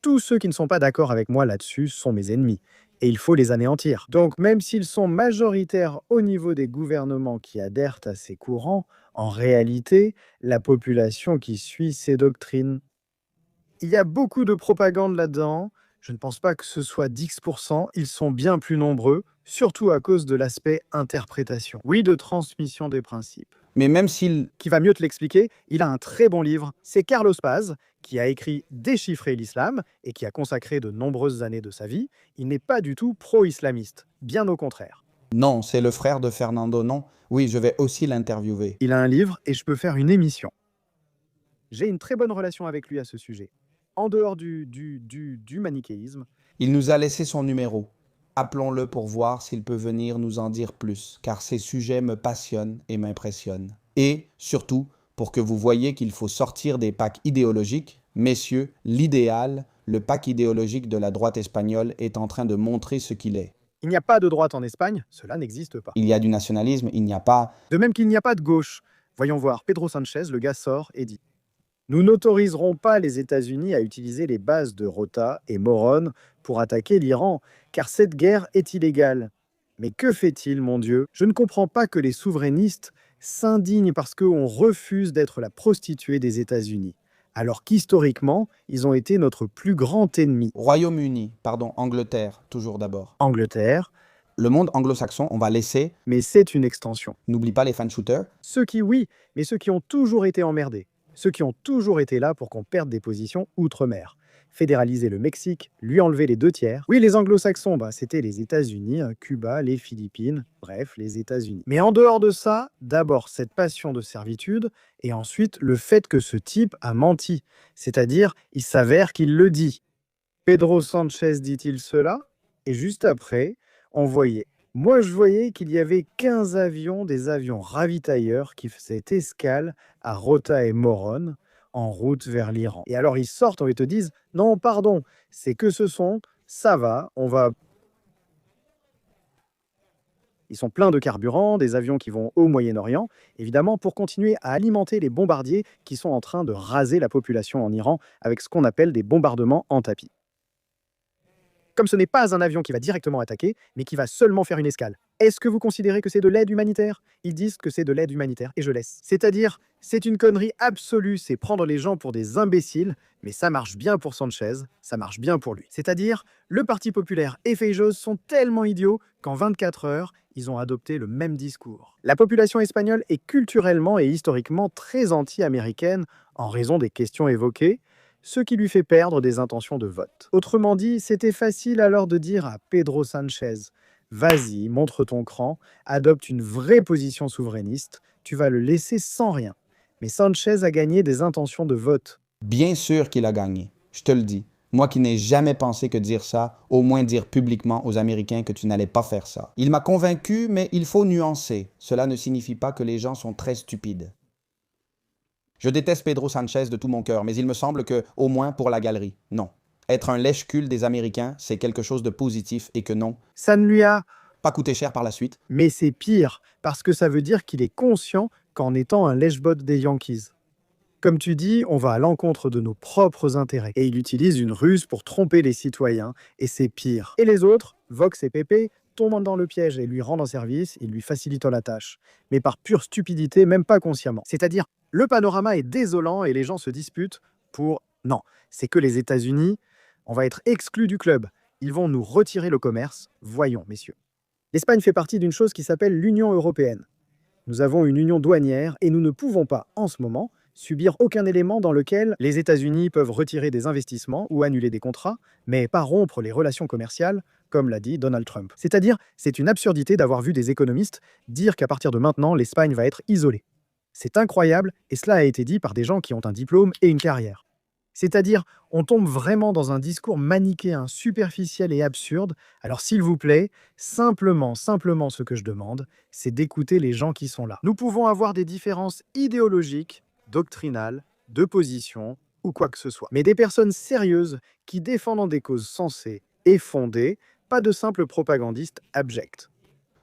Tous ceux qui ne sont pas d'accord avec moi là-dessus sont mes ennemis. Et il faut les anéantir. Donc, même s'ils sont majoritaires au niveau des gouvernements qui adhèrent à ces courants, en réalité, la population qui suit ces doctrines. Il y a beaucoup de propagande là-dedans. Je ne pense pas que ce soit 10%. Ils sont bien plus nombreux, surtout à cause de l'aspect interprétation. Oui, de transmission des principes. Mais même s'il... Qui va mieux te l'expliquer, il a un très bon livre. C'est Carlos Paz, qui a écrit Déchiffrer l'islam et qui a consacré de nombreuses années de sa vie. Il n'est pas du tout pro-islamiste, bien au contraire. Non, c'est le frère de Fernando, non. Oui, je vais aussi l'interviewer. Il a un livre et je peux faire une émission. J'ai une très bonne relation avec lui à ce sujet. En dehors du manichéisme, Il nous a laissé son numéro. Appelons-le pour voir s'il peut venir nous en dire plus, car ces sujets me passionnent et m'impressionnent. Et, surtout, pour que vous voyez qu'il faut sortir des packs idéologiques, messieurs, l'idéal, le pack idéologique de la droite espagnole est en train de montrer ce qu'il est. il n'y a pas de droite en Espagne, cela n'existe pas. Il y a du nationalisme, il n'y a pas... De même qu'il n'y a pas de gauche. Voyons voir, Pedro Sanchez, le gars sort et dit: nous n'autoriserons pas les États-Unis à utiliser les bases de Rota et Moron pour attaquer l'Iran, car cette guerre est illégale. Mais que fait-il, mon Dieu? Je ne comprends pas que les souverainistes s'indignent parce qu'on refuse d'être la prostituée des États-Unis, alors qu'historiquement, ils ont été notre plus grand ennemi. Royaume-Uni, pardon, Angleterre, toujours d'abord. Angleterre, Le monde anglo-saxon, on va laisser, mais c'est une extension. n'oublie pas les fan-shooters, Ceux qui, oui, mais ceux qui ont toujours été emmerdés. Ceux qui ont toujours été là pour qu'on perde des positions outre-mer. Fédéraliser le Mexique, lui enlever les 2 tiers. Oui, les anglo-saxons, c'était les États-Unis, Cuba, les Philippines, bref, les États-Unis. Mais en dehors de ça, d'abord cette passion de servitude, et ensuite le fait que ce type a menti. C'est-à-dire, il s'avère qu'il le dit. Pedro Sanchez dit-il cela? Et juste après, on voyait. Moi, je voyais qu'il y avait 15 avions, des avions ravitailleurs qui faisaient escale à Rota et Moron en route vers l'Iran. Et alors ils sortent et te disent: non, pardon, c'est que ce sont, ça va, on va. Ils sont pleins de carburant, des avions qui vont au Moyen-Orient, évidemment pour continuer à alimenter les bombardiers qui sont en train de raser la population en Iran avec ce qu'on appelle des bombardements en tapis. Comme ce n'est pas un avion qui va directement attaquer, mais qui va seulement faire une escale. Est-ce que vous considérez que c'est de l'aide humanitaire? Ils disent que c'est de l'aide humanitaire, et je laisse. C'est-à-dire, c'est une connerie absolue, c'est prendre les gens pour des imbéciles, mais ça marche bien pour Sanchez, ça marche bien pour lui. C'est-à-dire, le Parti populaire et Feijóo sont tellement idiots qu'en 24 heures, ils ont adopté le même discours. La population espagnole est culturellement et historiquement très anti-américaine en raison des questions évoquées, ce qui lui fait perdre des intentions de vote. Autrement dit, c'était facile alors de dire à Pedro Sanchez: vas-y, montre ton cran, adopte une vraie position souverainiste, tu vas le laisser sans rien. Mais Sanchez a gagné des intentions de vote. bien sûr qu'il a gagné. Je te le dis. Moi qui n'ai jamais pensé que dire ça, au moins dire publiquement aux Américains que tu n'allais pas faire ça. Il m'a convaincu, mais il faut nuancer. Cela ne signifie pas que les gens sont très stupides. Je déteste Pedro Sanchez de tout mon cœur, mais il me semble que, au moins pour la galerie, non. Être un lèche-cul des Américains, c'est quelque chose de positif et que non, Ça ne lui a... pas coûté cher par la suite. Mais c'est pire, parce que ça veut dire qu'il est conscient qu'en étant un lèche-bot des Yankees. Comme tu dis, on va à l'encontre de nos propres intérêts. Et il utilise une ruse pour tromper les citoyens, et c'est pire. Et les autres, Vox et Pepe, tombent dans le piège et lui rendent un service, ils lui facilitent la tâche. Mais par pure stupidité, même pas consciemment. C'est-à-dire, le panorama est désolant et les gens se disputent pour... Non, c'est que les États-Unis, on va être exclus du club. Ils vont nous retirer le commerce. Voyons, messieurs. L'Espagne fait partie d'une chose qui s'appelle l'Union européenne. Nous avons une union douanière et nous ne pouvons pas, en ce moment, subir aucun élément dans lequel les États-Unis peuvent retirer des investissements ou annuler des contrats, mais pas rompre les relations commerciales, comme l'a dit Donald Trump. C'est-à-dire, c'est une absurdité d'avoir vu des économistes dire qu'à partir de maintenant, l'Espagne va être isolée. C'est incroyable, et cela a été dit par des gens qui ont un diplôme et une carrière. C'est-à-dire, on tombe vraiment dans un discours manichéen, superficiel et absurde. Alors s'il vous plaît, simplement ce que je demande, c'est d'écouter les gens qui sont là. Nous pouvons avoir des différences idéologiques, doctrinales, de position, ou quoi que ce soit. Mais des personnes sérieuses qui défendent des causes sensées et fondées, pas de simples propagandistes abjects.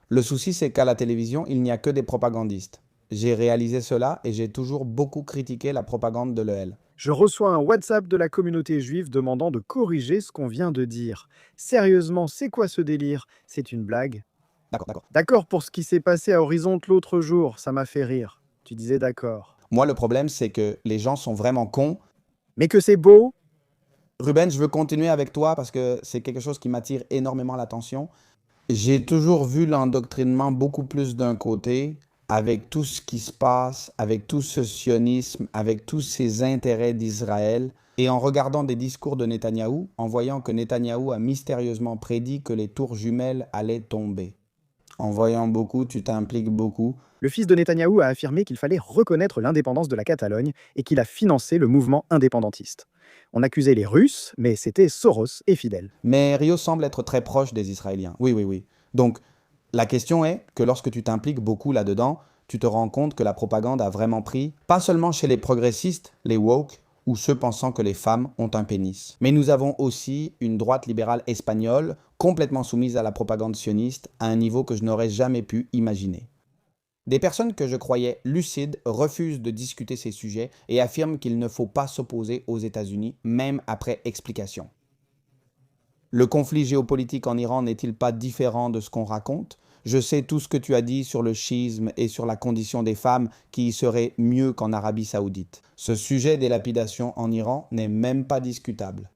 Le souci, c'est qu'à la télévision, il n'y a que des propagandistes. J'ai réalisé cela et j'ai toujours beaucoup critiqué la propagande de l'EL. Je reçois un WhatsApp de la communauté juive demandant de corriger ce qu'on vient de dire. Sérieusement, c'est quoi ce délire? C'est une blague? D'accord, d'accord. D'accord pour ce qui s'est passé à Horizonte l'autre jour, ça m'a fait rire. Tu disais d'accord. Moi, le problème, c'est que les gens sont vraiment cons. Mais que c'est beau? Ruben, je veux continuer avec toi parce que c'est quelque chose qui m'attire énormément l'attention. J'ai toujours vu l'endoctrinement beaucoup plus d'un côté, avec tout ce qui se passe, avec tout ce sionisme, avec tous ces intérêts d'Israël, et en regardant des discours de Netanyahou, en voyant que Netanyahou a mystérieusement prédit que les tours jumelles allaient tomber. En voyant beaucoup, tu t'impliques beaucoup. Le fils de Netanyahou a affirmé qu'il fallait reconnaître l'indépendance de la Catalogne et qu'il a financé le mouvement indépendantiste. On accusait les Russes, mais c'était Soros et Fidel. Mais Rio semble être très proche des Israéliens. Oui, oui, oui. Donc, la question est que lorsque tu t'impliques beaucoup là-dedans, tu te rends compte que la propagande a vraiment pris, pas seulement chez les progressistes, les woke, ou ceux pensant que les femmes ont un pénis. Mais nous avons aussi une droite libérale espagnole complètement soumise à la propagande sioniste à un niveau que je n'aurais jamais pu imaginer. Des personnes que je croyais lucides refusent de discuter ces sujets et affirment qu'il ne faut pas s'opposer aux États-Unis, même après explication. Le conflit géopolitique en Iran n'est-il pas différent de ce qu'on raconte? Je sais tout ce que tu as dit sur le schisme et sur la condition des femmes qui y serait mieux qu'en Arabie Saoudite. Ce sujet des lapidations en Iran n'est même pas discutable.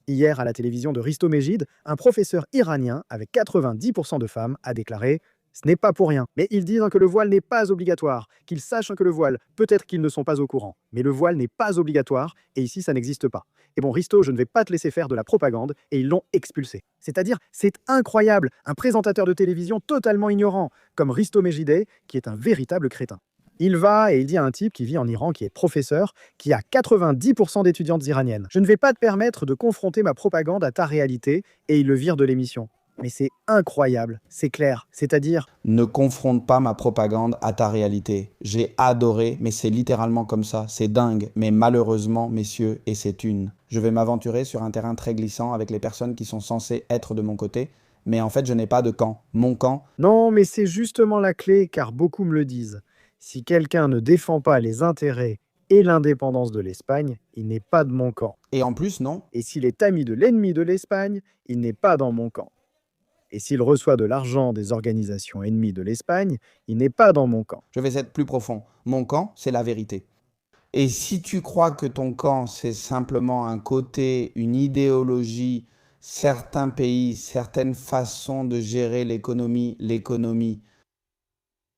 Hier, à la télévision de Risto Mejid, un professeur iranien avec 90% de femmes a déclaré: ce n'est pas pour rien, mais ils disent que le voile n'est pas obligatoire, qu'ils sachent que le voile, peut-être qu'ils ne sont pas au courant, mais le voile n'est pas obligatoire, et ici ça n'existe pas. Et bon, Risto, je ne vais pas te laisser faire de la propagande, et ils l'ont expulsé. C'est-à-dire, c'est incroyable, un présentateur de télévision totalement ignorant, comme Risto Mejide, qui est un véritable crétin. Il va et il dit à un type qui vit en Iran, qui est professeur, qui a 90% d'étudiantes iraniennes: je ne vais pas te permettre de confronter ma propagande à ta réalité, et il le vire de l'émission. Mais c'est incroyable, c'est clair, c'est-à-dire... Ne confronte pas ma propagande à ta réalité. J'ai adoré, mais c'est littéralement comme ça. C'est dingue, mais malheureusement, messieurs, et c'est une. Je vais m'aventurer sur un terrain très glissant avec les personnes qui sont censées être de mon côté, mais en fait, je n'ai pas de camp. Mon camp, Non, mais c'est justement la clé, car beaucoup me le disent. Si quelqu'un ne défend pas les intérêts et l'indépendance de l'Espagne, il n'est pas de mon camp. et en plus, non. Et s'il est ami de l'ennemi de l'Espagne, il n'est pas dans mon camp. Et s'il reçoit de l'argent des organisations ennemies de l'Espagne, il n'est pas dans mon camp. Je vais être plus profond. Mon camp, c'est la vérité. Et si tu crois que ton camp, c'est simplement un côté, une idéologie, certains pays, certaines façons de gérer l'économie,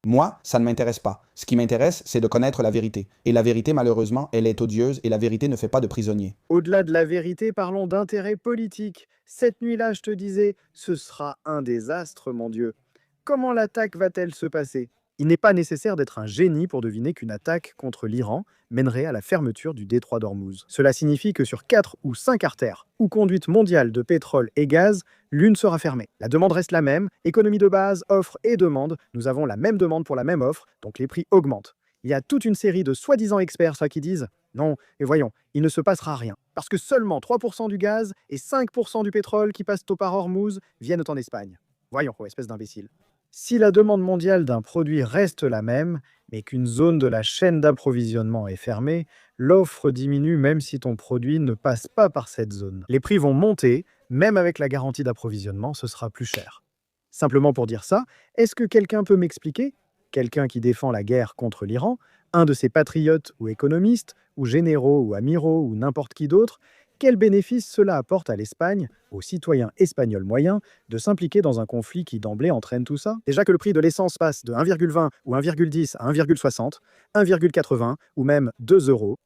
moi, ça ne m'intéresse pas. Ce qui m'intéresse, c'est de connaître la vérité. Et la vérité, malheureusement, elle est odieuse et la vérité ne fait pas de prisonniers. Au-delà de la vérité, parlons d'intérêt politique. Cette nuit-là, je te disais, ce sera un désastre, mon Dieu. Comment l'attaque va-t-elle se passer? Il n'est pas nécessaire d'être un génie pour deviner qu'une attaque contre l'Iran mènerait à la fermeture du détroit d'Ormuz. Cela signifie que sur 4 ou 5 artères ou conduites mondiales de pétrole et gaz, l'une sera fermée. La demande reste la même, économie de base, offre et demande. Nous avons la même demande pour la même offre, donc les prix augmentent. Il y a toute une série de soi-disant experts qui disent: non, et voyons, il ne se passera rien. Parce que seulement 3% du gaz et 5% du pétrole qui passent par Hormuz viennent en Espagne. Voyons, espèce d'imbécile. Si la demande mondiale d'un produit reste la même, mais qu'une zone de la chaîne d'approvisionnement est fermée, l'offre diminue même si ton produit ne passe pas par cette zone. Les prix vont monter, même avec la garantie d'approvisionnement, ce sera plus cher. Simplement pour dire ça, est-ce que quelqu'un peut m'expliquer, quelqu'un qui défend la guerre contre l'Iran, un de ces patriotes ou économistes, ou généraux ou amiraux ou n'importe qui d'autre, quel bénéfice cela apporte à l'Espagne, aux citoyens espagnols moyens, de s'impliquer dans un conflit qui d'emblée entraîne tout ça? Déjà que le prix de l'essence passe de 1,20 ou 1,10 à 1,60, 1,80 ou même 2 euros,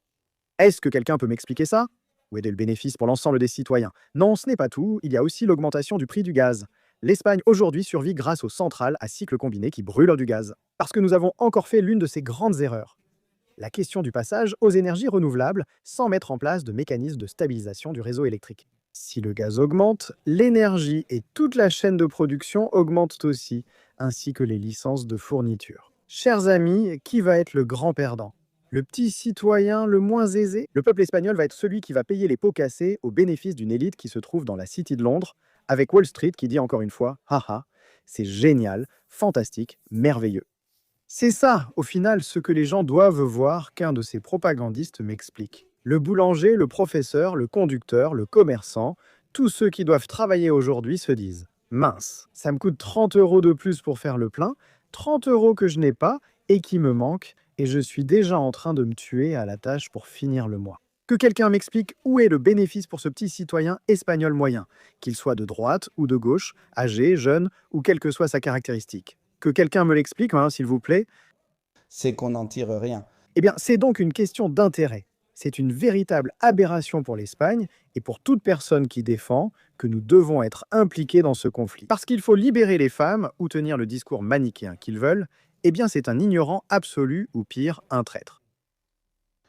est-ce que quelqu'un peut m'expliquer ça? Où est le bénéfice pour l'ensemble des citoyens? Non, ce n'est pas tout, il y a aussi l'augmentation du prix du gaz. L'Espagne aujourd'hui survit grâce aux centrales à cycle combiné qui brûlent du gaz. Parce que nous avons encore fait l'une de ces grandes erreurs: la question du passage aux énergies renouvelables sans mettre en place de mécanismes de stabilisation du réseau électrique. Si le gaz augmente, l'énergie et toute la chaîne de production augmentent aussi, ainsi que les licences de fourniture. Chers amis, qui va être le grand perdant? Le petit citoyen le moins aisé? Le peuple espagnol va être celui qui va payer les pots cassés au bénéfice d'une élite qui se trouve dans la City de Londres, avec Wall Street qui dit encore une fois: haha, c'est génial, fantastique, merveilleux. C'est ça, au final, ce que les gens doivent voir qu'un de ces propagandistes m'explique. Le boulanger, le professeur, le conducteur, le commerçant, tous ceux qui doivent travailler aujourd'hui se disent: mince, ça me coûte 30 € de plus pour faire le plein, 30 € que je n'ai pas et qui me manquent, et je suis déjà en train de me tuer à la tâche pour finir le mois. Que quelqu'un m'explique où est le bénéfice pour ce petit citoyen espagnol moyen, qu'il soit de droite ou de gauche, âgé, jeune ou quelle que soit sa caractéristique. Que quelqu'un me l'explique, hein, s'il vous plaît. C'est qu'on n'en tire rien. Eh bien, c'est donc une question d'intérêt. C'est une véritable aberration pour l'Espagne et pour toute personne qui défend que nous devons être impliqués dans ce conflit. Parce qu'il faut libérer les femmes ou tenir le discours manichéen qu'ils veulent, eh bien c'est un ignorant absolu ou pire, un traître.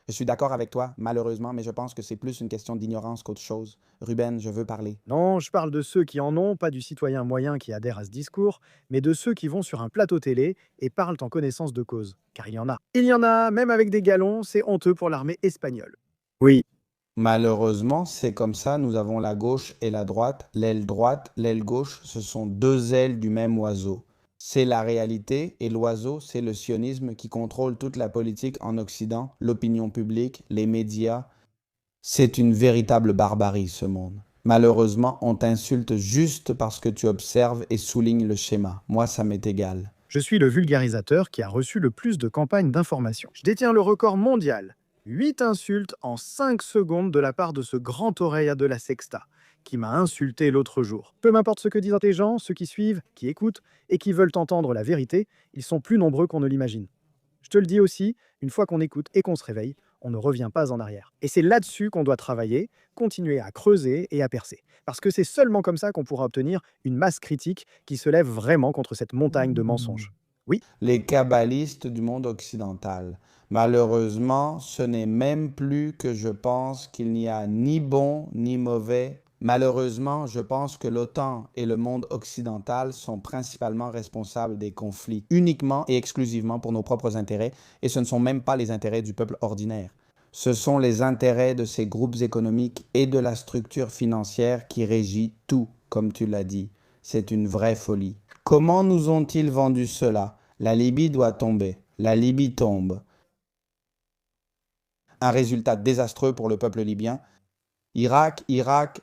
Je suis d'accord avec toi, malheureusement, mais je pense que c'est plus une question d'ignorance qu'autre chose. Ruben, je veux parler. Non, je parle de ceux qui en ont, pas du citoyen moyen qui adhère à ce discours, mais de ceux qui vont sur un plateau télé et parlent en connaissance de cause. Car il y en a. Il y en a, même avec des galons, c'est honteux pour l'armée espagnole. Oui, Malheureusement, c'est comme ça, nous avons la gauche et la droite. L'aile droite, l'aile gauche, ce sont deux ailes du même oiseau. C'est la réalité et l'oiseau, c'est le sionisme qui contrôle toute la politique en Occident, l'opinion publique, les médias. C'est une véritable barbarie, ce monde. Malheureusement, on t'insulte juste parce que tu observes et soulignes le schéma. Moi, ça m'est égal. je suis le vulgarisateur qui a reçu le plus de campagnes d'information. Je détiens le record mondial. 8 insultes en 5 secondes de la part de ce grand oreille de la Sexta, qui m'a insulté l'autre jour. Peu m'importe ce que disent tes gens, ceux qui suivent, qui écoutent et qui veulent entendre la vérité, ils sont plus nombreux qu'on ne l'imagine. Je te le dis aussi, une fois qu'on écoute et qu'on se réveille, on ne revient pas en arrière. Et c'est là-dessus qu'on doit travailler, continuer à creuser et à percer. Parce que c'est seulement comme ça qu'on pourra obtenir une masse critique qui se lève vraiment contre cette montagne de mensonges. Oui, Les kabbalistes du monde occidental. Malheureusement, ce n'est même plus que je pense qu'il n'y a ni bon ni mauvais. Malheureusement, je pense que l'OTAN et le monde occidental sont principalement responsables des conflits, uniquement et exclusivement pour nos propres intérêts, et ce ne sont même pas les intérêts du peuple ordinaire. Ce sont les intérêts de ces groupes économiques et de la structure financière qui régit tout, comme tu l'as dit. C'est une vraie folie. Comment nous ont-ils vendu cela? La Libye doit tomber. La Libye tombe. Un résultat désastreux pour le peuple libyen. Irak,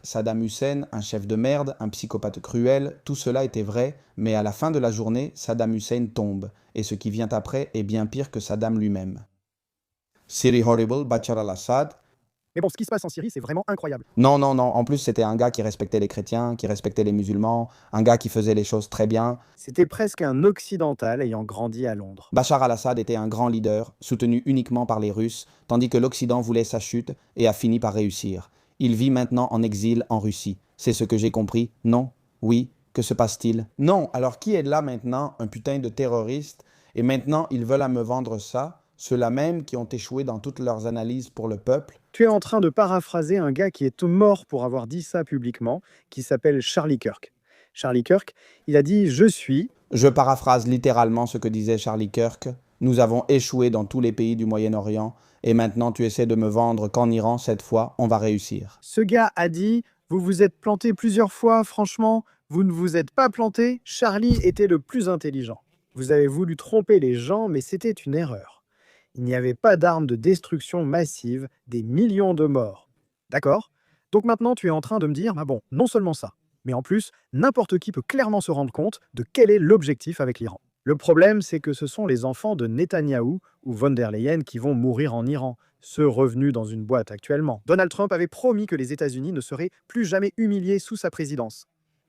Saddam Hussein, un chef de merde, un psychopathe cruel, tout cela était vrai, mais à la fin de la journée, Saddam Hussein tombe, et ce qui vient après est bien pire que Saddam lui-même. Syrie horrible, Bachar al-Assad. mais bon, ce qui se passe en Syrie, c'est vraiment incroyable. Non, non, non, en plus c'était un gars qui respectait les chrétiens, qui respectait les musulmans, un gars qui faisait les choses très bien. C'était presque un occidental ayant grandi à Londres. Bachar al-Assad était un grand leader, soutenu uniquement par les Russes, tandis que l'Occident voulait sa chute et a fini par réussir. Il vit maintenant en exil en Russie. C'est ce que j'ai compris? Non? Oui? Que se passe-t-il? Non, alors qui est là maintenant? Un putain de terroriste? Et maintenant ils veulent à me vendre ça? Ceux-là même qui ont échoué dans toutes leurs analyses pour le peuple? Tu es en train de paraphraser un gars qui est mort pour avoir dit ça publiquement, qui s'appelle Charlie Kirk. Charlie Kirk, il a dit: je suis. Je paraphrase littéralement ce que disait Charlie Kirk. Nous avons échoué dans tous les pays du Moyen-Orient et maintenant tu essaies de me vendre qu'en Iran, cette fois, on va réussir. Ce gars a dit: vous vous êtes planté plusieurs fois, franchement, vous ne vous êtes pas planté. Charlie était le plus intelligent. Vous avez voulu tromper les gens, mais c'était une erreur. Il n'y avait pas d'armes de destruction massive, des millions de morts. D'accord? Donc maintenant, tu es en train de me dire: ah bon, non seulement ça, mais en plus, n'importe qui peut clairement se rendre compte de quel est l'objectif avec l'Iran. Le problème, c'est que ce sont les enfants de Netanyahou ou von der Leyen qui vont mourir en Iran, ceux revenus dans une boîte actuellement. Donald Trump avait promis que les États-Unis ne seraient plus jamais humiliés sous sa présidence.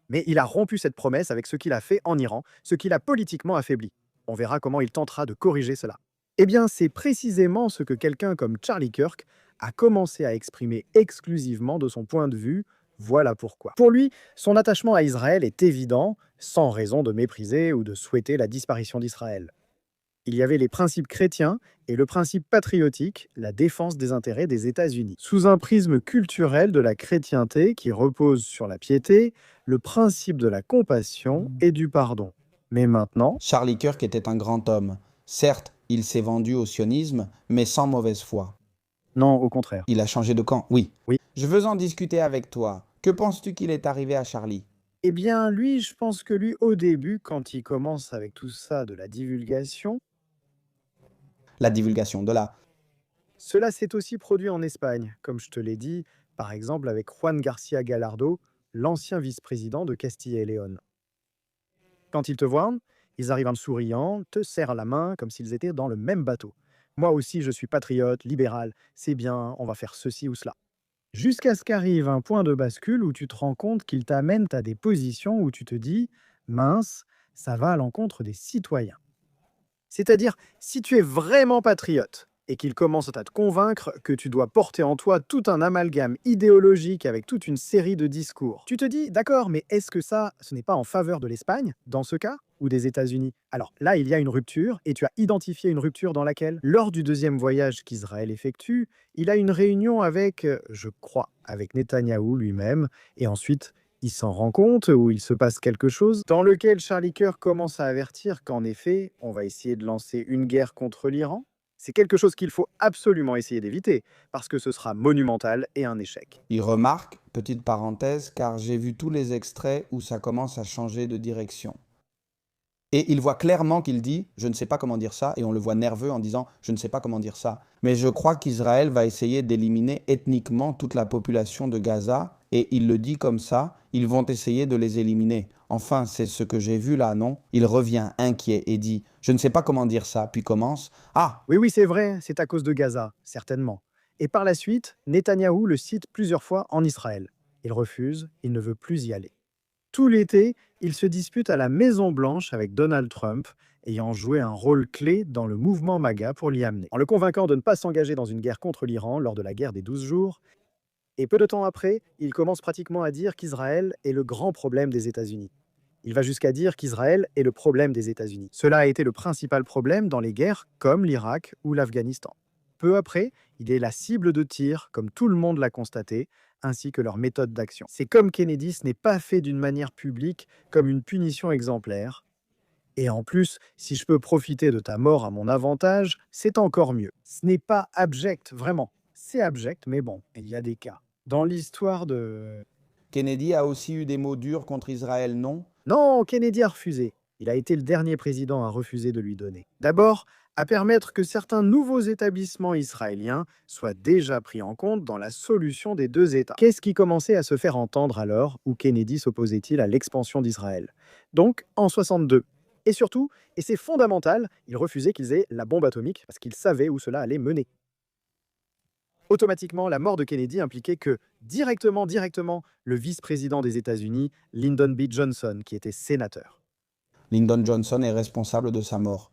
Mais il a rompu cette promesse avec ce qu'il a fait en Iran, ce qui l'a politiquement affaibli. On verra comment il tentera de corriger cela. Eh bien, c'est précisément ce que quelqu'un comme Charlie Kirk a commencé à exprimer exclusivement de son point de vue. Voilà pourquoi. Pour lui, son attachement à Israël est évident, sans raison de mépriser ou de souhaiter la disparition d'Israël. Il y avait les principes chrétiens et le principe patriotique, la défense des intérêts des États-Unis. Sous un prisme culturel de la chrétienté qui repose sur la piété, le principe de la compassion et du pardon. Mais maintenant, Charlie Kirk était un grand homme. Certes, il s'est vendu au sionisme, mais sans mauvaise foi. non, au contraire. Il a changé de camp, oui. Oui. Je veux en discuter avec toi. Que penses-tu qu'il est arrivé à Charlie? Eh bien, lui, je pense que lui, au début, quand il commence avec tout ça de la divulgation, La divulgation de la... Cela s'est aussi produit en Espagne, comme je te l'ai dit, par exemple avec Juan García Gallardo, l'ancien vice-président de Castille et Léon. Quand ils te voient, ils arrivent en souriant, te serrent la main comme s'ils étaient dans le même bateau. Moi aussi, je suis patriote, libéral, c'est bien, on va faire ceci ou cela. Jusqu'à ce qu'arrive un point de bascule où tu te rends compte qu'ils t'amènent à des positions où tu te dis, mince, ça va à l'encontre des citoyens. C'est-à-dire, si tu es vraiment patriote et qu'il commence à te convaincre que tu dois porter en toi tout un amalgame idéologique avec toute une série de discours, tu te dis, d'accord, mais est-ce que ça, ce n'est pas en faveur de l'Espagne, dans ce cas, ou des États-Unis? Alors là, il y a une rupture, et tu as identifié une rupture dans laquelle, lors du deuxième voyage qu'Israël effectue, il a une réunion avec, je crois, avec Netanyahou lui-même, et ensuite il s'en rend compte ou il se passe quelque chose dans lequel Charlie Kirk commence à avertir qu'en effet, on va essayer de lancer une guerre contre l'Iran. C'est quelque chose qu'il faut absolument essayer d'éviter, parce que ce sera monumental et un échec. Il remarque, petite parenthèse, car j'ai vu tous les extraits où ça commence à changer de direction. Et il voit clairement qu'il dit « je ne sais pas comment dire ça » et on le voit nerveux en disant « je ne sais pas comment dire ça ». Mais je crois qu'Israël va essayer d'éliminer ethniquement toute la population de Gaza et il le dit comme ça, ils vont essayer de les éliminer. Enfin, c'est ce que j'ai vu là, non? Il revient inquiet et dit « je ne sais pas comment dire ça », puis commence « ah, Oui, c'est vrai, c'est à cause de Gaza, certainement. Et par la suite, Netanyahou le cite plusieurs fois en Israël. Il refuse, il ne veut plus y aller. Tout l'été, il se dispute à la Maison-Blanche avec Donald Trump, ayant joué un rôle clé dans le mouvement MAGA pour l'y amener. En le convainquant de ne pas s'engager dans une guerre contre l'Iran lors de la guerre des 12 jours, et peu de temps après, il commence pratiquement à dire qu'Israël est le grand problème des États-Unis. Il va jusqu'à dire qu'Israël est le problème des États-Unis. Cela a été le principal problème dans les guerres comme l'Irak ou l'Afghanistan. Peu après, il est la cible de tir, comme tout le monde l'a constaté, ainsi que leur méthode d'action. C'est comme Kennedy, ce n'est pas fait d'une manière publique, comme une punition exemplaire. Et en plus, si je peux profiter de ta mort à mon avantage, c'est encore mieux. Ce n'est pas abject, vraiment. C'est abject, mais bon, il y a des cas. Dans l'histoire de... Kennedy a aussi eu des mots durs contre Israël, non? Non, Kennedy a refusé. Il a été le dernier président à refuser de lui donner. D'abord, à permettre que certains nouveaux établissements israéliens soient déjà pris en compte dans la solution des deux États. Qu'est-ce qui commençait à se faire entendre alors où Kennedy s'opposait-il à l'expansion d'Israël? Donc, en 62. Et surtout, et c'est fondamental, il refusait qu'ils aient la bombe atomique parce qu'il savait où cela allait mener. Automatiquement, la mort de Kennedy impliquait que, directement, le vice-président des États-Unis, Lyndon B. Johnson, qui était sénateur. Lyndon Johnson est responsable de sa mort.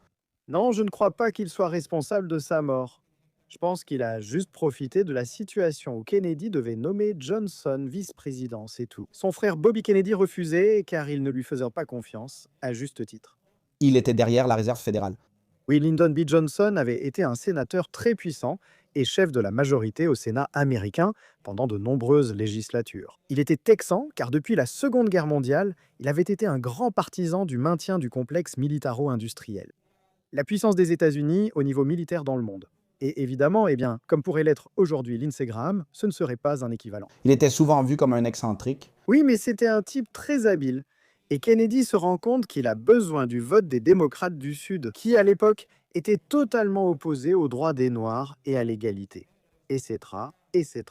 Non, je ne crois pas qu'il soit responsable de sa mort. Je pense qu'il a juste profité de la situation où Kennedy devait nommer Johnson vice-président, c'est tout. Son frère Bobby Kennedy refusait car il ne lui faisait pas confiance, à juste titre. Il était derrière la réserve fédérale. Oui, Lyndon B. Johnson avait été un sénateur très puissant et chef de la majorité au Sénat américain pendant de nombreuses législatures. Il était texan car depuis la Seconde Guerre mondiale, il avait été un grand partisan du maintien du complexe militaro-industriel. La puissance des États-Unis au niveau militaire dans le monde. Et évidemment, comme pourrait l'être aujourd'hui Lindsey Graham, ce ne serait pas un équivalent. Il était souvent vu comme un excentrique. Oui, mais c'était un type très habile. Et Kennedy se rend compte qu'il a besoin du vote des démocrates du Sud, qui à l'époque étaient totalement opposés aux droits des Noirs et à l'égalité. Etc. etc.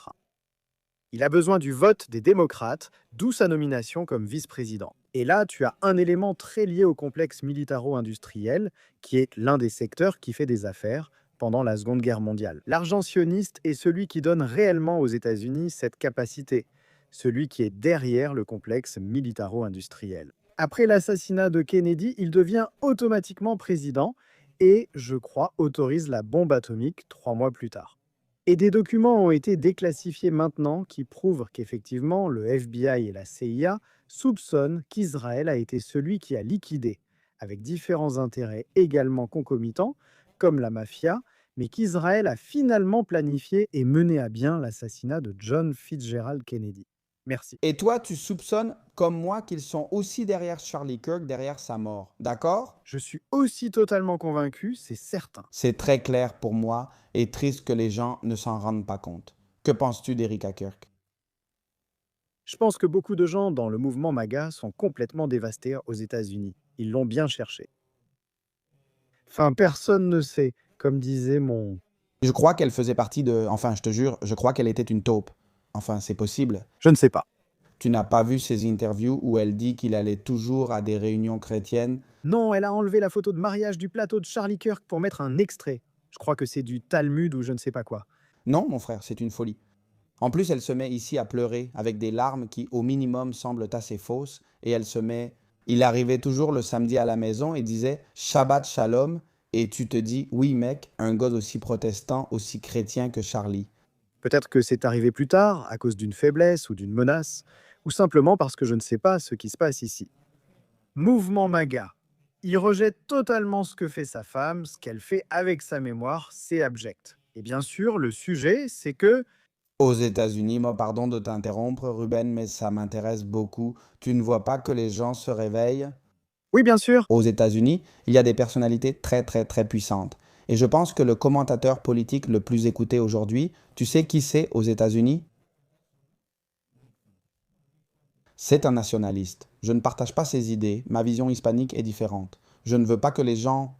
Il a besoin du vote des démocrates, d'où sa nomination comme vice-président. Et là, tu as un élément très lié au complexe militaro-industriel, qui est l'un des secteurs qui fait des affaires pendant la Seconde Guerre mondiale. L'argent sioniste est celui qui donne réellement aux États-Unis cette capacité, celui qui est derrière le complexe militaro-industriel. Après l'assassinat de Kennedy, il devient automatiquement président et, je crois, autorise la bombe atomique 3 mois plus tard. Et des documents ont été déclassifiés maintenant qui prouvent qu'effectivement, le FBI et la CIA soupçonnent qu'Israël a été celui qui a liquidé, avec différents intérêts également concomitants, comme la mafia, mais qu'Israël a finalement planifié et mené à bien l'assassinat de John Fitzgerald Kennedy. Merci. Et toi, tu soupçonnes, comme moi, qu'ils sont aussi derrière Charlie Kirk, derrière sa mort. D'accord? Je suis aussi totalement convaincu, c'est certain. C'est très clair pour moi et triste que les gens ne s'en rendent pas compte. Que penses-tu d'Erika Kirk? Je pense que beaucoup de gens dans le mouvement MAGA sont complètement dévastés aux États-Unis. Ils l'ont bien cherché. Enfin, personne ne sait, comme disait mon Je crois qu'elle faisait partie de... Enfin, je te jure, je crois qu'elle était une taupe. Enfin, c'est possible. Je ne sais pas. Tu n'as pas vu ses interviews où elle dit qu'il allait toujours à des réunions chrétiennes? Non, elle a enlevé la photo de mariage du plateau de Charlie Kirk pour mettre un extrait. Je crois que c'est du Talmud ou je ne sais pas quoi. Non, mon frère, c'est une folie. En plus, elle se met ici à pleurer avec des larmes qui, au minimum, semblent assez fausses. Et elle se met... Il arrivait toujours le samedi à la maison et disait Shabbat Shalom. Et tu te dis, oui mec, un gars aussi protestant, aussi chrétien que Charlie. Peut-être que c'est arrivé plus tard, à cause d'une faiblesse ou d'une menace, ou simplement parce que je ne sais pas ce qui se passe ici. Mouvement MAGA. Il rejette totalement ce que fait sa femme, ce qu'elle fait avec sa mémoire, c'est abject. Et bien sûr, le sujet, c'est que... Aux États-Unis, moi, pardon de t'interrompre, Ruben, mais ça m'intéresse beaucoup. Tu ne vois pas que les gens se réveillent? Oui, bien sûr. Aux États-Unis, il y a des personnalités très, très, très puissantes. Et je pense que le commentateur politique le plus écouté aujourd'hui, tu sais qui c'est aux États-Unis? C'est un nationaliste. Je ne partage pas ses idées. Ma vision hispanique est différente. Je ne veux pas que les gens...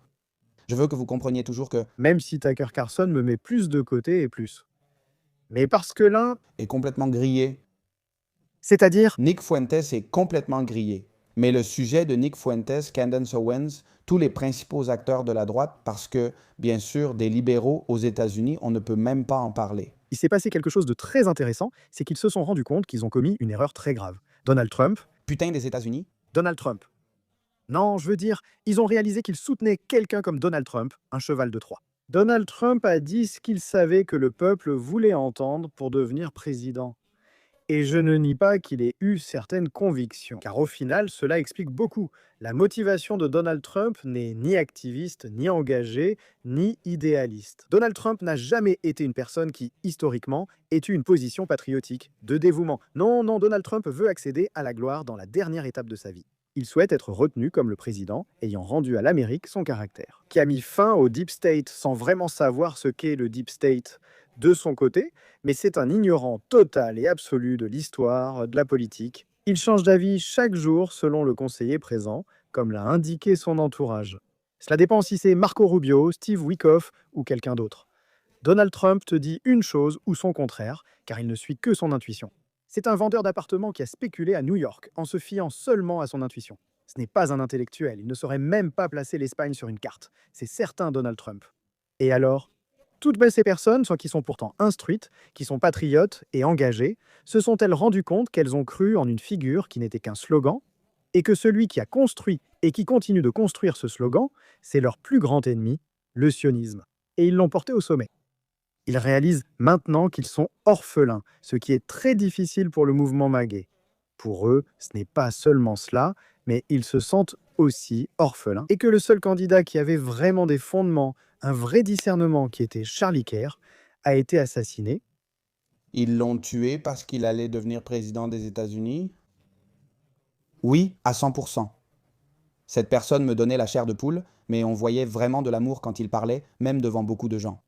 Je veux que vous compreniez toujours que... Même si Tucker Carlson me met plus de côté et plus. Mais parce que l'un, est complètement grillé. c'est-à-dire... Nick Fuentes est complètement grillé. Mais le sujet de Nick Fuentes, Candace Owens, tous les principaux acteurs de la droite, parce que, bien sûr, des libéraux aux États-Unis, on ne peut même pas en parler. Il s'est passé quelque chose de très intéressant, c'est qu'ils se sont rendus compte qu'ils ont commis une erreur très grave. Donald Trump, Putain des États-Unis? Donald Trump. Non, je veux dire, ils ont réalisé qu'ils soutenaient quelqu'un comme Donald Trump, un cheval de Troie. Donald Trump a dit ce qu'il savait que le peuple voulait entendre pour devenir président. Et je ne nie pas qu'il ait eu certaines convictions, car au final, cela explique beaucoup. La motivation de Donald Trump n'est ni activiste, ni engagé, ni idéaliste. Donald Trump n'a jamais été une personne qui, historiquement, ait eu une position patriotique, de dévouement. Non, non, Donald Trump veut accéder à la gloire dans la dernière étape de sa vie. Il souhaite être retenu comme le président ayant rendu à l'Amérique son caractère, qui a mis fin au Deep State sans vraiment savoir ce qu'est le Deep State de son côté, mais c'est un ignorant total et absolu de l'histoire, de la politique. Il change d'avis chaque jour selon le conseiller présent, comme l'a indiqué son entourage. Cela dépend si c'est Marco Rubio, Steve Witkoff ou quelqu'un d'autre. Donald Trump te dit une chose ou son contraire, car il ne suit que son intuition. C'est un vendeur d'appartements qui a spéculé à New York en se fiant seulement à son intuition. Ce n'est pas un intellectuel, il ne saurait même pas placer l'Espagne sur une carte. C'est certain Donald Trump. Et alors, toutes ces personnes, qui sont pourtant instruites, qui sont patriotes et engagées, se sont-elles rendues compte qu'elles ont cru en une figure qui n'était qu'un slogan, et que celui qui a construit et qui continue de construire ce slogan, c'est leur plus grand ennemi, le sionisme. Et ils l'ont porté au sommet. Ils réalisent maintenant qu'ils sont orphelins, ce qui est très difficile pour le mouvement MAGA. Pour eux, ce n'est pas seulement cela, mais ils se sentent aussi orphelins, et que le seul candidat qui avait vraiment des fondements, un vrai discernement qui était Charlie Kerr, a été assassiné. Ils l'ont tué parce qu'il allait devenir président des États-Unis? Oui, à 100%. Cette personne me donnait la chair de poule, mais on voyait vraiment de l'amour quand il parlait, même devant beaucoup de gens.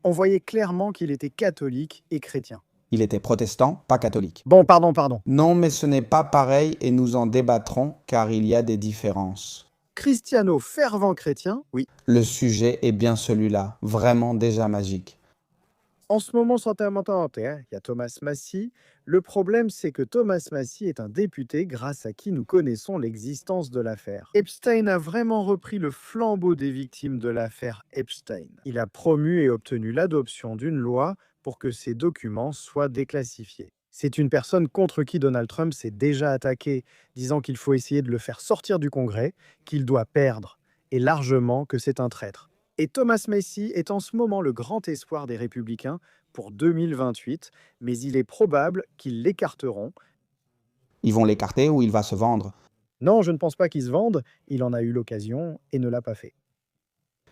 On voyait clairement qu'il était catholique et chrétien. Il était protestant, pas catholique. Bon, pardon. Non, mais ce n'est pas pareil et nous en débattrons car il y a des différences. Cristiano fervent chrétien, oui. Le sujet est bien celui-là, vraiment déjà magique. En ce moment, il y a Thomas Massie. Le problème, c'est que Thomas Massie est un député grâce à qui nous connaissons l'existence de l'affaire. Epstein a vraiment repris le flambeau des victimes de l'affaire Epstein. Il a promu et obtenu l'adoption d'une loi pour que ces documents soient déclassifiés. C'est une personne contre qui Donald Trump s'est déjà attaqué, disant qu'il faut essayer de le faire sortir du Congrès, qu'il doit perdre, et largement que c'est un traître. Et Thomas Massie est en ce moment le grand espoir des Républicains pour 2028, mais il est probable qu'ils l'écarteront. Ils vont l'écarter ou il va se vendre? Non, je ne pense pas qu'il se vende, il en a eu l'occasion et ne l'a pas fait.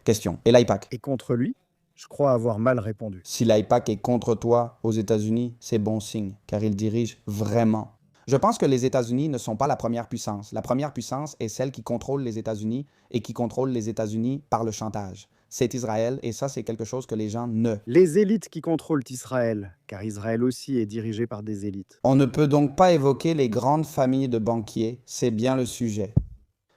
Question. Et l'IPAC? Et contre lui, je crois avoir mal répondu. Si l'IPAC est contre toi aux États-Unis, c'est bon signe, car il dirige vraiment. Je pense que les États-Unis ne sont pas la première puissance. La première puissance est celle qui contrôle les États-Unis et qui contrôle les États-Unis par le chantage. C'est Israël et ça, c'est quelque chose que les gens ne... Les élites qui contrôlent Israël, car Israël aussi est dirigé par des élites. On ne peut donc pas évoquer les grandes familles de banquiers, c'est bien le sujet.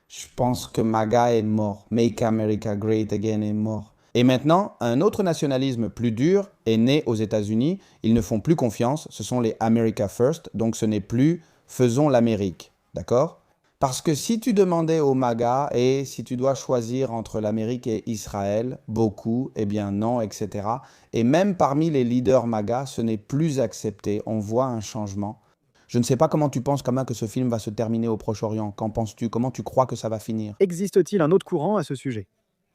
Je pense que MAGA est mort, Make America Great Again est mort. Et maintenant, un autre nationalisme plus dur est né aux États-Unis. Ils ne font plus confiance, ce sont les America First, donc ce n'est plus faisons l'Amérique, d'accord? Parce que si tu demandais aux MAGA et si tu dois choisir entre l'Amérique et Israël, beaucoup, eh bien non, etc. Et même parmi les leaders MAGA, ce n'est plus accepté. On voit un changement. Je ne sais pas comment tu penses, Kama, que ce film va se terminer au Proche-Orient. Qu'en penses-tu? Comment tu crois que ça va finir? Existe-t-il un autre courant à ce sujet?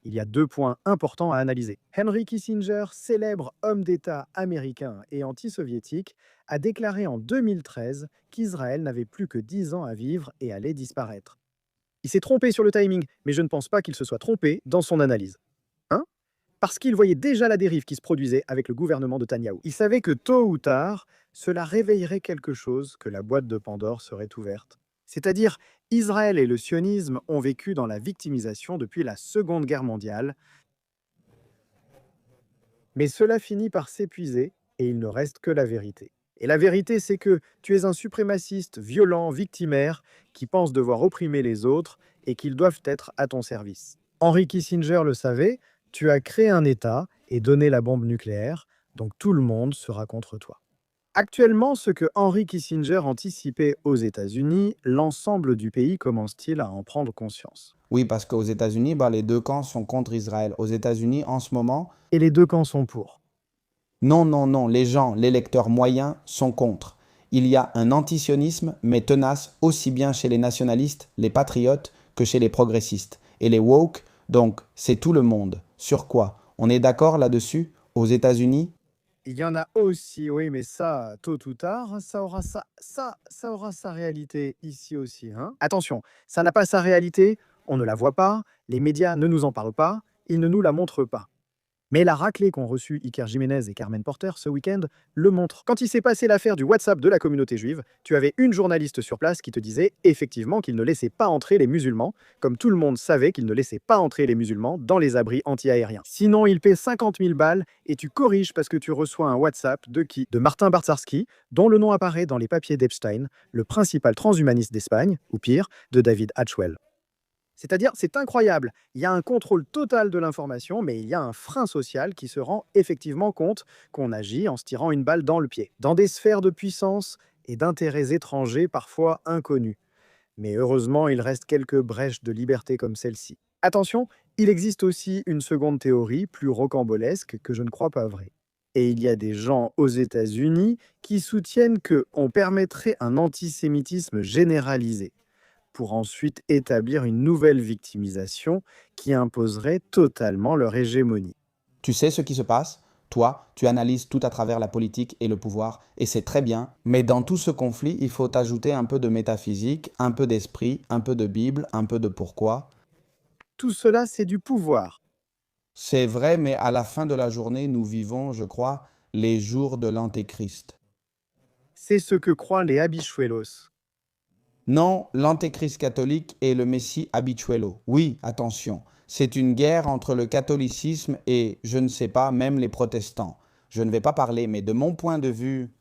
Il y a 2 points importants à analyser. Henry Kissinger, célèbre homme d'État américain et anti-soviétique, a déclaré en 2013 qu'Israël n'avait plus que 10 ans à vivre et allait disparaître. Il s'est trompé sur le timing, mais je ne pense pas qu'il se soit trompé dans son analyse. Hein? Parce qu'il voyait déjà la dérive qui se produisait avec le gouvernement de Netanyahou. Il savait que tôt ou tard, cela réveillerait quelque chose, que la boîte de Pandore serait ouverte. C'est-à-dire, Israël et le sionisme ont vécu dans la victimisation depuis la Seconde Guerre mondiale, mais cela finit par s'épuiser et il ne reste que la vérité. Et la vérité, c'est que tu es un suprémaciste violent, victimaire, qui pense devoir opprimer les autres et qu'ils doivent être à ton service. Henry Kissinger le savait, tu as créé un État et donné la bombe nucléaire, donc tout le monde sera contre toi. Actuellement, ce que Henry Kissinger anticipait aux États-Unis, l'ensemble du pays commence-t-il à en prendre conscience? Oui, parce qu'aux États-Unis, les deux camps sont contre Israël. Aux États-Unis, en ce moment, Et les deux camps sont pour. non, non, non, les gens, les lecteurs moyens sont contre. Il y a un antisionisme, mais tenace aussi bien chez les nationalistes, les patriotes, que chez les progressistes. Et les woke, donc, c'est tout le monde. Sur quoi? On est d'accord là-dessus? Aux États-Unis? Il y en a aussi, oui, mais ça, tôt ou tard, ça aura sa réalité ici aussi, hein. Attention, ça n'a pas sa réalité, on ne la voit pas, les médias ne nous en parlent pas, ils ne nous la montrent pas. Mais la raclée qu'ont reçue Iker Jiménez et Carmen Porter ce week-end le montre. Quand il s'est passé l'affaire du WhatsApp de la communauté juive, tu avais une journaliste sur place qui te disait effectivement qu'il ne laissait pas entrer les musulmans, comme tout le monde savait qu'il ne laissait pas entrer les musulmans dans les abris anti-aériens. Sinon, il paie 50 000 balles et tu corriges parce que tu reçois un WhatsApp de qui? De Martin Bartzarski, dont le nom apparaît dans les papiers d'Epstein, le principal transhumaniste d'Espagne, ou pire, de David Hatchwell. C'est-à-dire, c'est incroyable. Il y a un contrôle total de l'information, mais il y a un frein social qui se rend effectivement compte qu'on agit en se tirant une balle dans le pied, dans des sphères de puissance et d'intérêts étrangers parfois inconnus. Mais heureusement, il reste quelques brèches de liberté comme celle-ci. Attention, il existe aussi une seconde théorie, plus rocambolesque, que je ne crois pas vraie. Et il y a des gens aux États-Unis qui soutiennent qu'on permettrait un antisémitisme généralisé, pour ensuite établir une nouvelle victimisation qui imposerait totalement leur hégémonie. Tu sais ce qui se passe? Toi, tu analyses tout à travers la politique et le pouvoir, et c'est très bien, mais dans tout ce conflit, il faut ajouter un peu de métaphysique, un peu d'esprit, un peu de Bible, un peu de pourquoi. Tout cela, c'est du pouvoir. C'est vrai, mais à la fin de la journée, nous vivons, je crois, les jours de l'Antéchrist. C'est ce que croient les habichuelos. Non, l'Antéchrist catholique est le Messie habituelo. Oui, attention, c'est une guerre entre le catholicisme et, je ne sais pas, même les protestants. Je ne vais pas parler, mais de mon point de vue,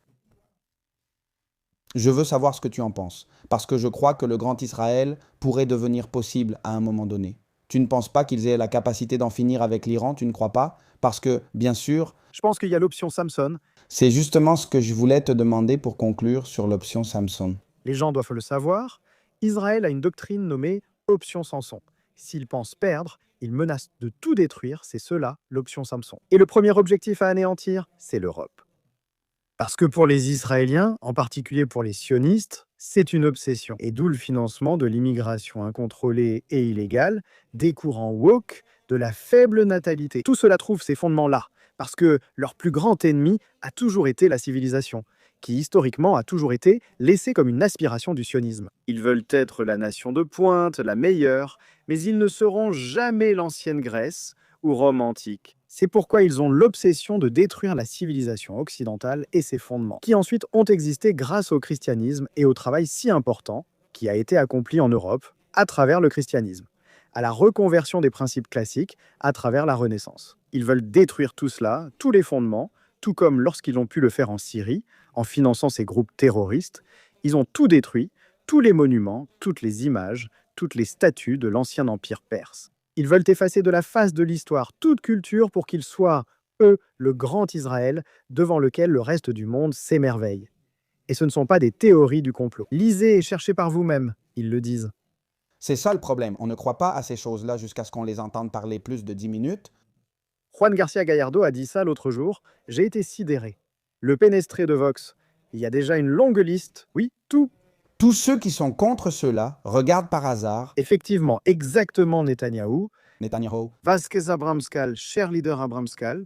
je veux savoir ce que tu en penses, parce que je crois que le grand Israël pourrait devenir possible à un moment donné. Tu ne penses pas qu'ils aient la capacité d'en finir avec l'Iran, tu ne crois pas? Parce que, bien sûr, Je pense qu'il y a l'option Samson. c'est justement ce que je voulais te demander pour conclure sur l'option Samson. Les gens doivent le savoir. Israël a une doctrine nommée option Samson. S'ils pensent perdre, ils menacent de tout détruire, c'est cela l'option Samson. Et le premier objectif à anéantir, c'est l'Europe. Parce que pour les Israéliens, en particulier pour les sionistes, c'est une obsession. Et d'où le financement de l'immigration incontrôlée et illégale, des courants woke, de la faible natalité. Tout cela trouve ses fondements là, parce que leur plus grand ennemi a toujours été la civilisation, qui historiquement a toujours été laissée comme une aspiration du sionisme. Ils veulent être la nation de pointe, la meilleure, mais ils ne seront jamais l'ancienne Grèce ou Rome antique. C'est pourquoi ils ont l'obsession de détruire la civilisation occidentale et ses fondements, qui ensuite ont existé grâce au christianisme et au travail si important qui a été accompli en Europe à travers le christianisme, à la reconversion des principes classiques à travers la Renaissance. Ils veulent détruire tout cela, tous les fondements, tout comme lorsqu'ils ont pu le faire en Syrie, en finançant ces groupes terroristes. Ils ont tout détruit, tous les monuments, toutes les images, toutes les statues de l'ancien empire perse. Ils veulent effacer de la face de l'histoire toute culture pour qu'ils soient, eux, le grand Israël, devant lequel le reste du monde s'émerveille. Et ce ne sont pas des théories du complot. Lisez et cherchez par vous-même, ils le disent. C'est ça le problème. On ne croit pas à ces choses-là jusqu'à ce qu'on les entende parler plus de 10 minutes. Juan Garcia Gallardo a dit ça l'autre jour. J'ai été sidéré. Le pénestré de Vox. Il y a déjà une longue liste. Oui, tout. Tous ceux qui sont contre cela regardent par hasard Effectivement, exactement Netanyahou. Netanyahu. Vasquez Abramscal, cher leader Abramscal.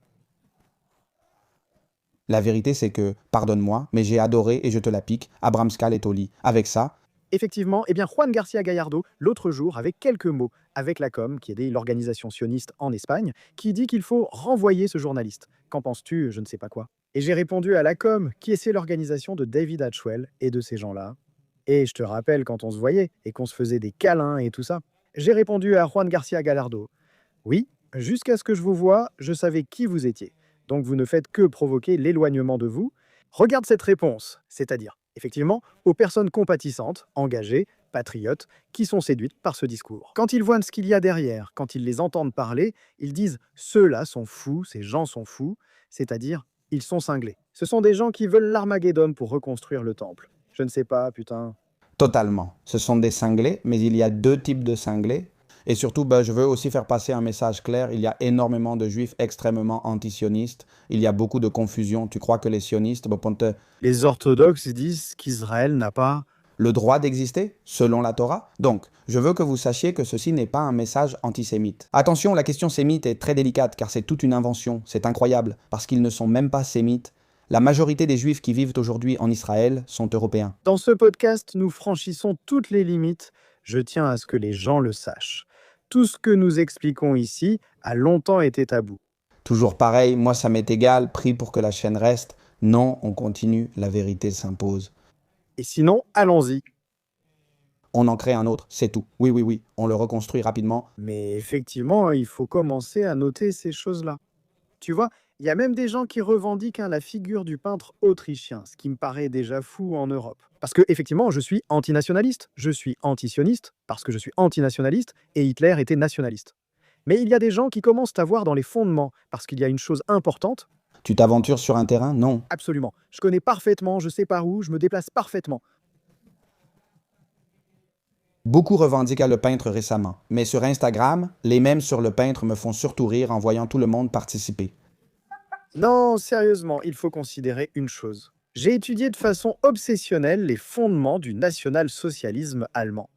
La vérité, c'est que, pardonne-moi, mais j'ai adoré et je te la pique, Abramscal est au lit. Avec ça, Effectivement, eh bien Juan Garcia Gallardo, l'autre jour, avec quelques mots, avec la com, qui est l'organisation sioniste en Espagne, qui dit qu'il faut renvoyer ce journaliste. Qu'en penses-tu? Je ne sais pas quoi. Et j'ai répondu à la com, qui est l'organisation de David Hatchwell et de ces gens-là. Et je te rappelle quand on se voyait et qu'on se faisait des câlins et tout ça. J'ai répondu à Juan Garcia Gallardo. Oui, jusqu'à ce que je vous voie, je savais qui vous étiez. Donc vous ne faites que provoquer l'éloignement de vous. Regarde cette réponse, c'est-à-dire, effectivement, aux personnes compatissantes, engagées, patriotes, qui sont séduites par ce discours. Quand ils voient ce qu'il y a derrière, quand ils les entendent parler, ils disent « ceux-là sont fous, ces gens sont fous », c'est-à-dire, ils sont cinglés. Ce sont des gens qui veulent l'Armageddon pour reconstruire le temple. Je ne sais pas, putain. totalement. Ce sont des cinglés, mais il y a deux types de cinglés. Et surtout, je veux aussi faire passer un message clair. Il y a énormément de juifs extrêmement anti-sionistes. Il y a beaucoup de confusion. Tu crois que les sionistes, Les orthodoxes disent qu'Israël n'a pas... le droit d'exister, selon la Torah. Donc, je veux que vous sachiez que ceci n'est pas un message antisémite. Attention, la question sémite est très délicate, car c'est toute une invention. C'est incroyable, parce qu'ils ne sont même pas sémites. La majorité des juifs qui vivent aujourd'hui en Israël sont européens. Dans ce podcast, nous franchissons toutes les limites. Je tiens à ce que les gens le sachent. Tout ce que nous expliquons ici a longtemps été tabou. Toujours pareil, moi ça m'est égal, prie pour que la chaîne reste. Non, on continue, la vérité s'impose. Et sinon, allons-y. On en crée un autre, c'est tout. Oui, oui, oui, on le reconstruit rapidement. Mais effectivement, il faut commencer à noter ces choses-là. Tu vois, il y a même des gens qui revendiquent la figure du peintre autrichien, ce qui me paraît déjà fou en Europe. Parce que, effectivement, je suis antinationaliste, je suis antisioniste, parce que je suis antinationaliste, et Hitler était nationaliste. Mais il y a des gens qui commencent à voir dans les fondements, parce qu'il y a une chose importante. Tu t'aventures sur un terrain? Non. Absolument. Je connais parfaitement, je sais par où, je me déplace parfaitement. Beaucoup revendiquent le peintre récemment, mais sur Instagram, les mèmes sur le peintre me font surtout rire en voyant tout le monde participer. Non, sérieusement, il faut considérer une chose. J'ai étudié de façon obsessionnelle les fondements du national-socialisme allemand.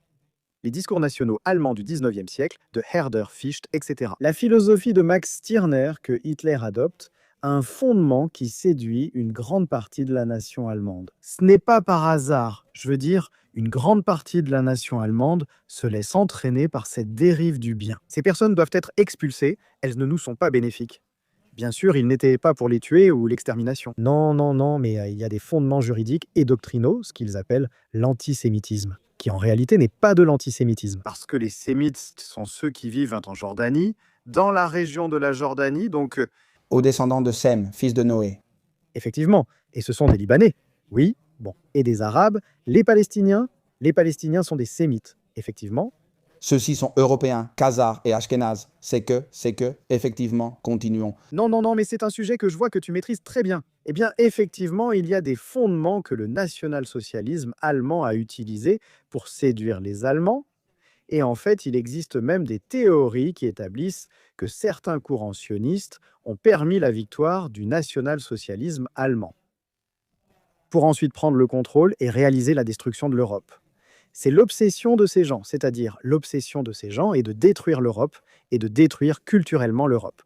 Les discours nationaux allemands du 19e siècle, de Herder, Fichte, etc. La philosophie de Max Stirner que Hitler adopte a un fondement qui séduit une grande partie de la nation allemande. Ce n'est pas par hasard, je veux dire, une grande partie de la nation allemande se laisse entraîner par cette dérive du bien. Ces personnes doivent être expulsées, elles ne nous sont pas bénéfiques. Bien sûr, il n'était pas pour les tuer ou l'extermination. Non, non, non, mais il y a des fondements juridiques et doctrinaux, ce qu'ils appellent l'antisémitisme, qui en réalité n'est pas de l'antisémitisme. Parce que les sémites sont ceux qui vivent en Jordanie, dans la région de la Jordanie, donc Aux descendants de Sem, fils de Noé. effectivement, et ce sont des Libanais, oui, bon, et des Arabes, les Palestiniens sont des sémites, effectivement. Ceux-ci sont européens, khazars et ashkénazes. C'est que, effectivement, continuons. Non, non, non, mais c'est un sujet que je vois que tu maîtrises très bien. Eh bien, effectivement, il y a des fondements que le national-socialisme allemand a utilisés pour séduire les Allemands. Et en fait, il existe même des théories qui établissent que certains courants sionistes ont permis la victoire du national-socialisme allemand, pour ensuite prendre le contrôle et réaliser la destruction de l'Europe. C'est l'obsession de ces gens, c'est-à-dire l'obsession de ces gens est de détruire l'Europe et de détruire culturellement l'Europe.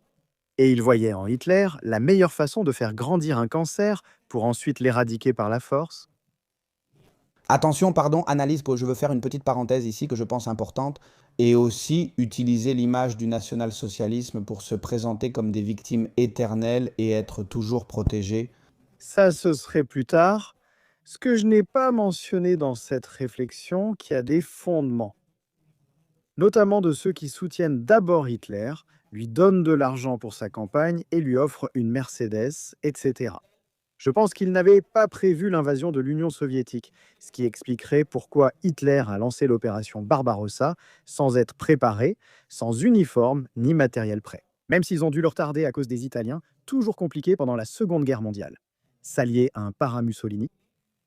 Et ils voyaient en Hitler la meilleure façon de faire grandir un cancer pour ensuite l'éradiquer par la force. Attention, pardon, analyse, je veux faire une petite parenthèse ici que je pense importante, et aussi utiliser l'image du national-socialisme pour se présenter comme des victimes éternelles et être toujours protégés. Ça, ce serait plus tard. Ce que je n'ai pas mentionné dans cette réflexion, qui a des fondements, notamment de ceux qui soutiennent d'abord Hitler, lui donnent de l'argent pour sa campagne et lui offrent une Mercedes, etc. Je pense qu'il n'avait pas prévu l'invasion de l'Union soviétique, ce qui expliquerait pourquoi Hitler a lancé l'opération Barbarossa sans être préparé, sans uniforme ni matériel prêt. Même s'ils ont dû le retarder à cause des Italiens, toujours compliqué pendant la Seconde Guerre mondiale. S'allier à un para-Mussolini,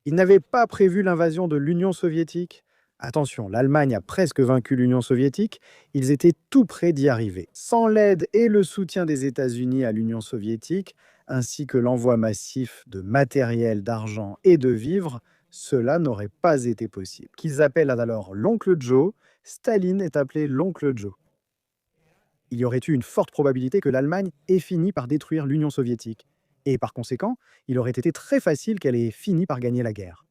ils n'avaient pas prévu l'invasion de l'Union soviétique. Attention, l'Allemagne a presque vaincu l'Union soviétique, ils étaient tout près d'y arriver. Sans l'aide et le soutien des États-Unis à l'Union soviétique, ainsi que l'envoi massif de matériel, d'argent et de vivres, cela n'aurait pas été possible. Qu'ils appellent alors l'oncle Joe, Staline est appelé l'oncle Joe. Il y aurait eu une forte probabilité que l'Allemagne ait fini par détruire l'Union soviétique. Et par conséquent, il aurait été très facile qu'elle ait fini par gagner la guerre.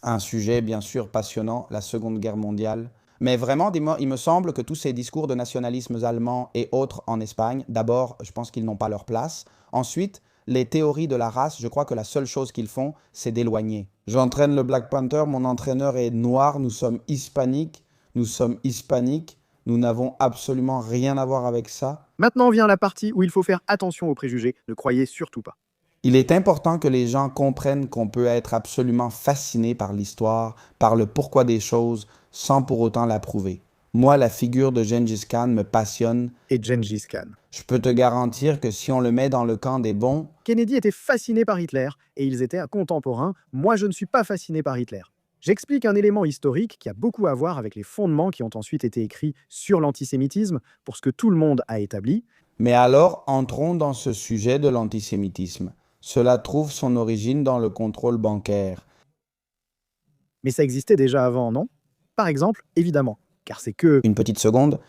Un sujet bien sûr passionnant, la Seconde Guerre mondiale. Mais vraiment, dis-moi, il me semble que tous ces discours de nationalisme allemand et autres en Espagne, d'abord, je pense qu'ils n'ont pas leur place. Ensuite, les théories de la race, je crois que la seule chose qu'ils font, c'est d'éloigner. J'entraîne le Black Panther, mon entraîneur est noir, nous sommes hispaniques, nous n'avons absolument rien à voir avec ça. Maintenant vient la partie où il faut faire attention aux préjugés, ne croyez surtout pas. Il est important que les gens comprennent qu'on peut être absolument fasciné par l'histoire, par le pourquoi des choses, sans pour autant l'approuver. Moi, la figure de Gengis Khan me passionne. Et Gengis Khan. Je peux te garantir que si on le met dans le camp des bons, Kennedy était fasciné par Hitler, et ils étaient contemporains. Moi, je ne suis pas fasciné par Hitler. J'explique un élément historique qui a beaucoup à voir avec les fondements qui ont ensuite été écrits sur l'antisémitisme, pour ce que tout le monde a établi. mais alors entrons dans ce sujet de l'antisémitisme. Cela trouve son origine dans le contrôle bancaire. Mais ça existait déjà avant, non? Par exemple, évidemment, car c'est que Une petite seconde,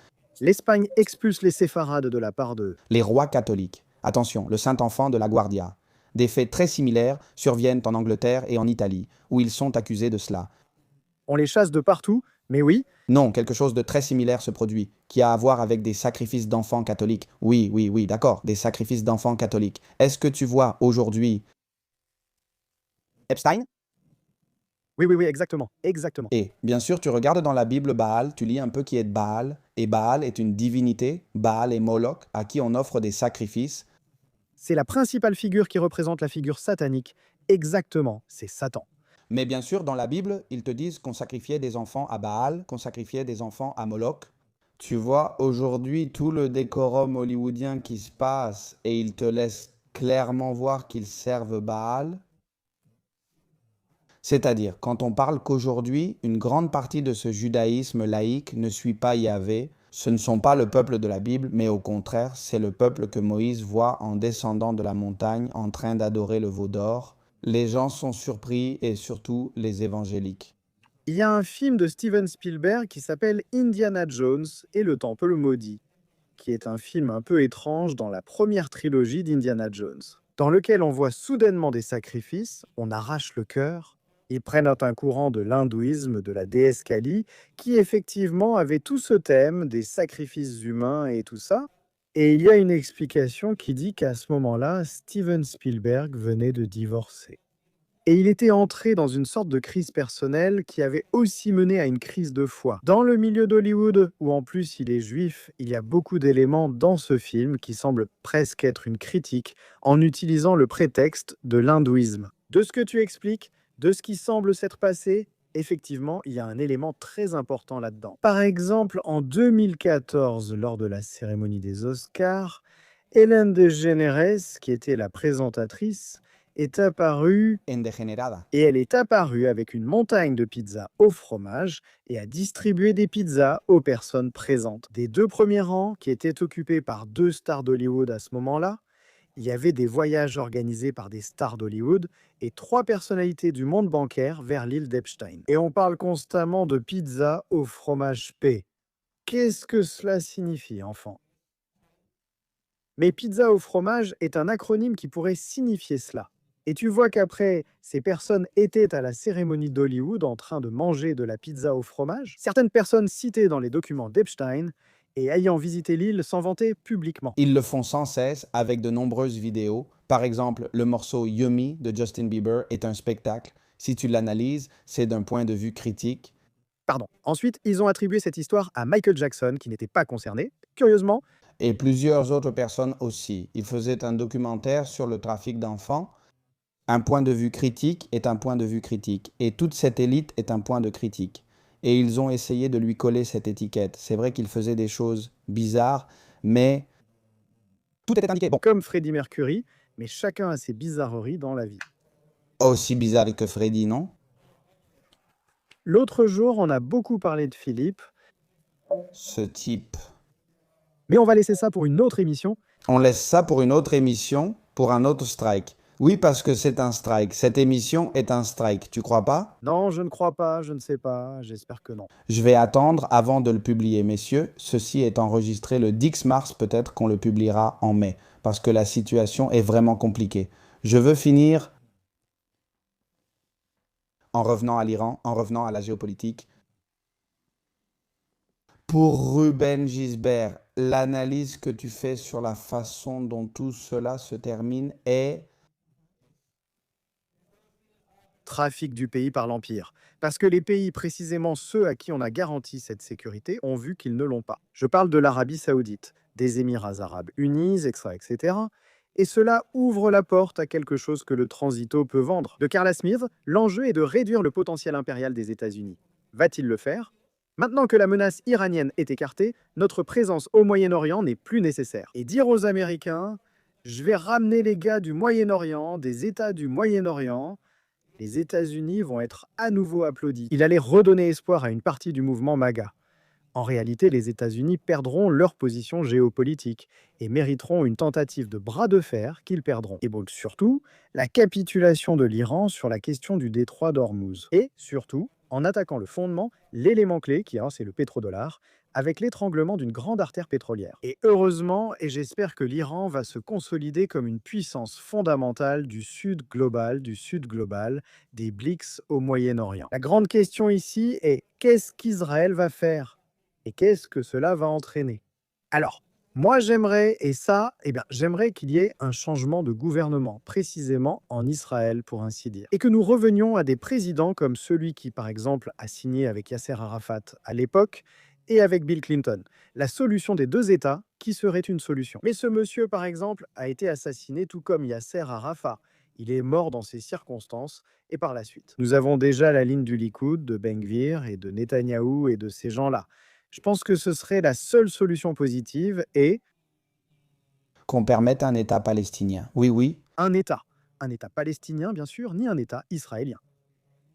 l'Espagne expulse les séfarades de la part de... les rois catholiques. Attention, le Saint-Enfant de la Guardia. Des faits très similaires surviennent en Angleterre et en Italie, où ils sont accusés de cela. On les chasse de partout, mais oui, Non, quelque chose de très similaire se produit, qui a à voir avec des sacrifices d'enfants catholiques. Oui, d'accord, des sacrifices d'enfants catholiques. Est-ce que tu vois aujourd'hui Epstein? oui, exactement. Et bien sûr, tu regardes dans la Bible Baal, tu lis un peu qui est Baal, et Baal est une divinité, Baal et Moloch, à qui on offre des sacrifices. C'est la principale figure qui représente la figure satanique. Exactement, c'est Satan. Mais bien sûr, dans la Bible, ils te disent qu'on sacrifiait des enfants à Baal, qu'on sacrifiait des enfants à Moloch. Tu vois aujourd'hui tout le décorum hollywoodien qui se passe et ils te laissent clairement voir qu'ils servent Baal. C'est-à-dire, quand on parle qu'aujourd'hui, une grande partie de ce judaïsme laïque ne suit pas Yahvé, ce ne sont pas le peuple de la Bible, mais au contraire, c'est le peuple que Moïse voit en descendant de la montagne en train d'adorer le veau d'or. Les gens sont surpris et surtout les évangéliques. Il y a un film de Steven Spielberg qui s'appelle Indiana Jones et le Temple maudit, qui est un film un peu étrange dans la première trilogie d'Indiana Jones, dans lequel on voit soudainement des sacrifices, on arrache le cœur. Ils prennent un courant de l'hindouisme de la déesse Kali, qui effectivement avait tout ce thème des sacrifices humains et tout ça. Et il y a une explication qui dit qu'à ce moment-là, Steven Spielberg venait de divorcer. Et il était entré dans une sorte de crise personnelle qui avait aussi mené à une crise de foi. Dans le milieu d'Hollywood, où en plus il est juif, il y a beaucoup d'éléments dans ce film qui semblent presque être une critique en utilisant le prétexte de l'hindouisme. De ce que tu expliques, de ce qui semble s'être passé, effectivement, il y a un élément très important là-dedans. Par exemple, en 2014, lors de la cérémonie des Oscars, Ellen DeGeneres, qui était la présentatrice, est apparue Indegenerada. et elle est apparue avec une montagne de pizzas au fromage et a distribué des pizzas aux personnes présentes. Des deux premiers rangs, qui étaient occupés par deux stars d'Hollywood à ce moment-là, il y avait des voyages organisés par des stars d'Hollywood et 3 personnalités du monde bancaire vers l'île d'Epstein. Et on parle constamment de pizza au fromage P. Qu'est-ce que cela signifie, enfant? Mais pizza au fromage est un acronyme qui pourrait signifier cela. Et tu vois qu'après, ces personnes étaient à la cérémonie d'Hollywood en train de manger de la pizza au fromage. Certaines personnes citées dans les documents d'Epstein et ayant visité l'île s'en vantaient publiquement. Ils le font sans cesse avec de nombreuses vidéos. Par exemple, le morceau Yummy de Justin Bieber est un spectacle. Si tu l'analyses, c'est d'un point de vue critique. Pardon. Ensuite, ils ont attribué cette histoire à Michael Jackson, qui n'était pas concerné. Curieusement, Et plusieurs autres personnes aussi. Ils faisaient un documentaire sur le trafic d'enfants. Un point de vue critique est un point de vue critique. Et toute cette élite est un point de critique. Et ils ont essayé de lui coller cette étiquette. C'est vrai qu'il faisait des choses bizarres, mais tout était indiqué. Bon, Comme Freddie Mercury, mais chacun a ses bizarreries dans la vie. aussi bizarre que Freddy, non? L'autre jour, on a beaucoup parlé de Philippe, Ce type. mais on va laisser ça pour une autre émission. On laisse ça pour une autre émission, pour un autre strike. Oui, parce que c'est un strike. Cette émission est un strike. Tu crois pas? Non, je ne crois pas, je ne sais pas, j'espère que non. Je vais attendre avant de le publier, messieurs. Ceci est enregistré le 10 mars, peut-être qu'on le publiera en mai, parce que la situation est vraiment compliquée. Je veux finir en revenant à l'Iran, en revenant à la géopolitique. Pour Ruben Gisbert, l'analyse que tu fais sur la façon dont tout cela se termine est... Trafic du pays par l'Empire. Parce que les pays, précisément ceux à qui on a garanti cette sécurité, ont vu qu'ils ne l'ont pas. Je parle de l'Arabie saoudite, des Émirats arabes unis, etc. Et cela ouvre la porte à quelque chose que le transito peut vendre. De Carla Smith, l'enjeu est de réduire le potentiel impérial des États-Unis. Va-t-il le faire? Maintenant que la menace iranienne est écartée, notre présence au Moyen-Orient n'est plus nécessaire. Et dire aux Américains, je vais ramener les gars du Moyen-Orient, des États du Moyen-Orient, les États-Unis vont être à nouveau applaudis. Il allait redonner espoir à une partie du mouvement MAGA. En réalité, les États-Unis perdront leur position géopolitique et mériteront une tentative de bras de fer qu'ils perdront. Et donc surtout, la capitulation de l'Iran sur la question du détroit d'Ormuz. Et surtout, en attaquant le fondement, l'élément clé, qui c'est le pétrodollar, avec l'étranglement d'une grande artère pétrolière. Et heureusement, et j'espère que l'Iran va se consolider comme une puissance fondamentale du Sud global, des BRICS au Moyen-Orient. La grande question ici est qu'est-ce qu'Israël va faire? Et qu'est-ce que cela va entraîner? Alors, moi j'aimerais, j'aimerais qu'il y ait un changement de gouvernement, précisément en Israël pour ainsi dire. Et que nous revenions à des présidents comme celui qui, par exemple, a signé avec Yasser Arafat à l'époque, et avec Bill Clinton. La solution des deux États qui serait une solution. Mais ce monsieur, par exemple, a été assassiné tout comme Yasser Arafat. Il est mort dans ces circonstances et par la suite. Nous avons déjà la ligne du Likoud, de Ben Gvir et de Netanyahou et de ces gens-là. Je pense que ce serait la seule solution positive et qu'on permette un État palestinien. Oui, oui. un État. Un État palestinien, bien sûr, ni un État israélien.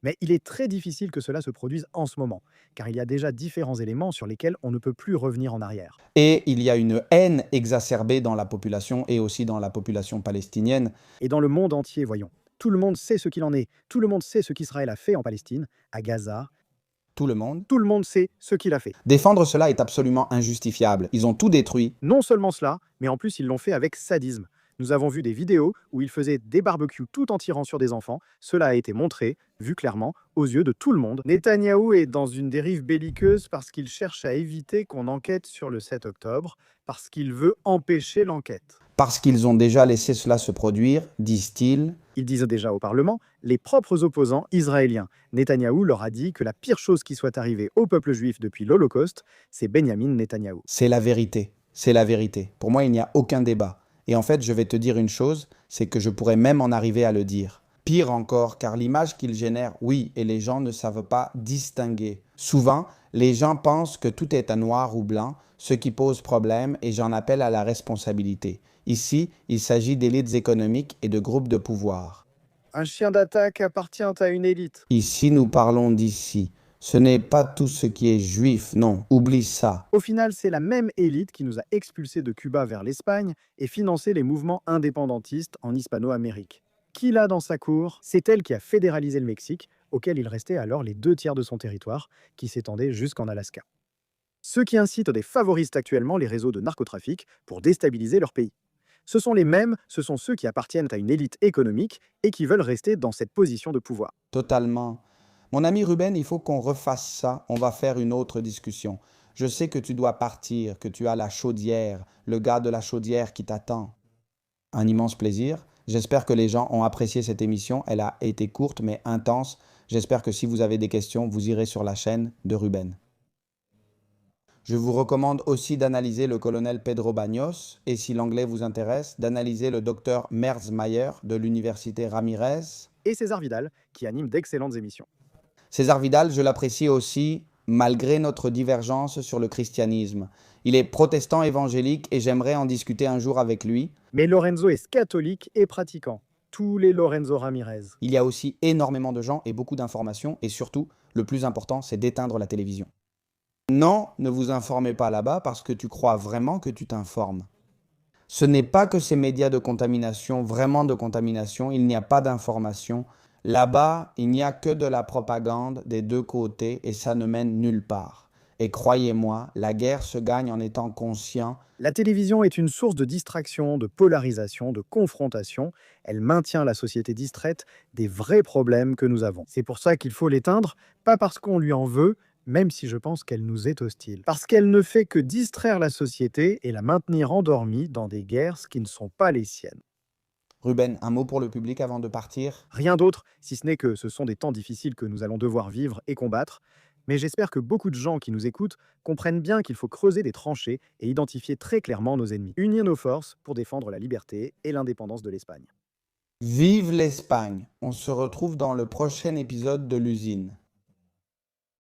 Mais il est très difficile que cela se produise en ce moment, car il y a déjà différents éléments sur lesquels on ne peut plus revenir en arrière. Et il y a une haine exacerbée dans la population et aussi dans la population palestinienne. Et dans le monde entier, voyons. Tout le monde sait ce qu'il en est. Tout le monde sait ce qu'Israël a fait en Palestine, à Gaza. Tout le monde. Tout le monde sait ce qu'il a fait. Défendre cela est absolument injustifiable. Ils ont tout détruit. Non seulement cela, mais en plus ils l'ont fait avec sadisme. Nous avons vu des vidéos où ils faisaient des barbecues tout en tirant sur des enfants. Cela a été montré, vu clairement, aux yeux de tout le monde. Netanyahou est dans une dérive belliqueuse parce qu'il cherche à éviter qu'on enquête sur le 7 octobre, parce qu'il veut empêcher l'enquête. Parce qu'ils ont déjà laissé cela se produire, disent-ils. Ils disent déjà au Parlement, les propres opposants israéliens. Netanyahou leur a dit que la pire chose qui soit arrivée au peuple juif depuis l'Holocauste, c'est Benjamin Netanyahou. C'est la vérité. C'est la vérité. Pour moi, il n'y a aucun débat. Et en fait, je vais te dire une chose, c'est que je pourrais même en arriver à le dire. Pire encore, car l'image qu'il génère, oui, et les gens ne savent pas distinguer. Souvent, les gens pensent que tout est à noir ou blanc, ce qui pose problème, et j'en appelle à la responsabilité. Ici, il s'agit d'élites économiques et de groupes de pouvoir. Un chien d'attaque appartient à une élite. Ici, nous parlons d'ici. Ce n'est pas tout ce qui est juif, non, oublie ça. Au final, c'est la même élite qui nous a expulsés de Cuba vers l'Espagne et financé les mouvements indépendantistes en Hispano-Amérique. Qui l'a dans sa cour? C'est elle qui a fédéralisé le Mexique, auquel il restait alors les 2 tiers de son territoire, qui s'étendait jusqu'en Alaska. Ceux qui incitent et favorisent actuellement les réseaux de narcotrafic pour déstabiliser leur pays. Ce sont les mêmes, ce sont ceux qui appartiennent à une élite économique et qui veulent rester dans cette position de pouvoir. Totalement. Mon ami Ruben, il faut qu'on refasse ça. On va faire une autre discussion. Je sais que tu dois partir, que tu as la chaudière, le gars de la chaudière qui t'attend. Un immense plaisir. J'espère que les gens ont apprécié cette émission. Elle a été courte mais intense. J'espère que si vous avez des questions, vous irez sur la chaîne de Ruben. Je vous recommande aussi d'analyser le colonel Pedro Baños et si l'anglais vous intéresse, d'analyser le docteur Merzmayer de l'université Ramirez. Et César Vidal, qui anime d'excellentes émissions. César Vidal, je l'apprécie aussi malgré notre divergence sur le christianisme. Il est protestant évangélique et j'aimerais en discuter un jour avec lui. Mais Lorenzo est catholique et pratiquant. Tous les Lorenzo Ramirez. Il y a aussi énormément de gens et beaucoup d'informations et surtout, le plus important, c'est d'éteindre la télévision. Non, ne vous informez pas là-bas parce que tu crois vraiment que tu t'informes. Ce n'est pas que ces médias de contamination, vraiment de contamination, il n'y a pas d'information. Là-bas, il n'y a que de la propagande des deux côtés et ça ne mène nulle part. Et croyez-moi, la guerre se gagne en étant conscient. La télévision est une source de distraction, de polarisation, de confrontation. Elle maintient la société distraite des vrais problèmes que nous avons. C'est pour ça qu'il faut l'éteindre, pas parce qu'on lui en veut, même si je pense qu'elle nous est hostile. Parce qu'elle ne fait que distraire la société et la maintenir endormie dans des guerres qui ne sont pas les siennes. Ruben, un mot pour le public avant de partir? Rien d'autre, si ce n'est que ce sont des temps difficiles que nous allons devoir vivre et combattre. Mais j'espère que beaucoup de gens qui nous écoutent comprennent bien qu'il faut creuser des tranchées et identifier très clairement nos ennemis. Unir nos forces pour défendre la liberté et l'indépendance de l'Espagne. Vive l'Espagne! On se retrouve dans le prochain épisode de l'usine.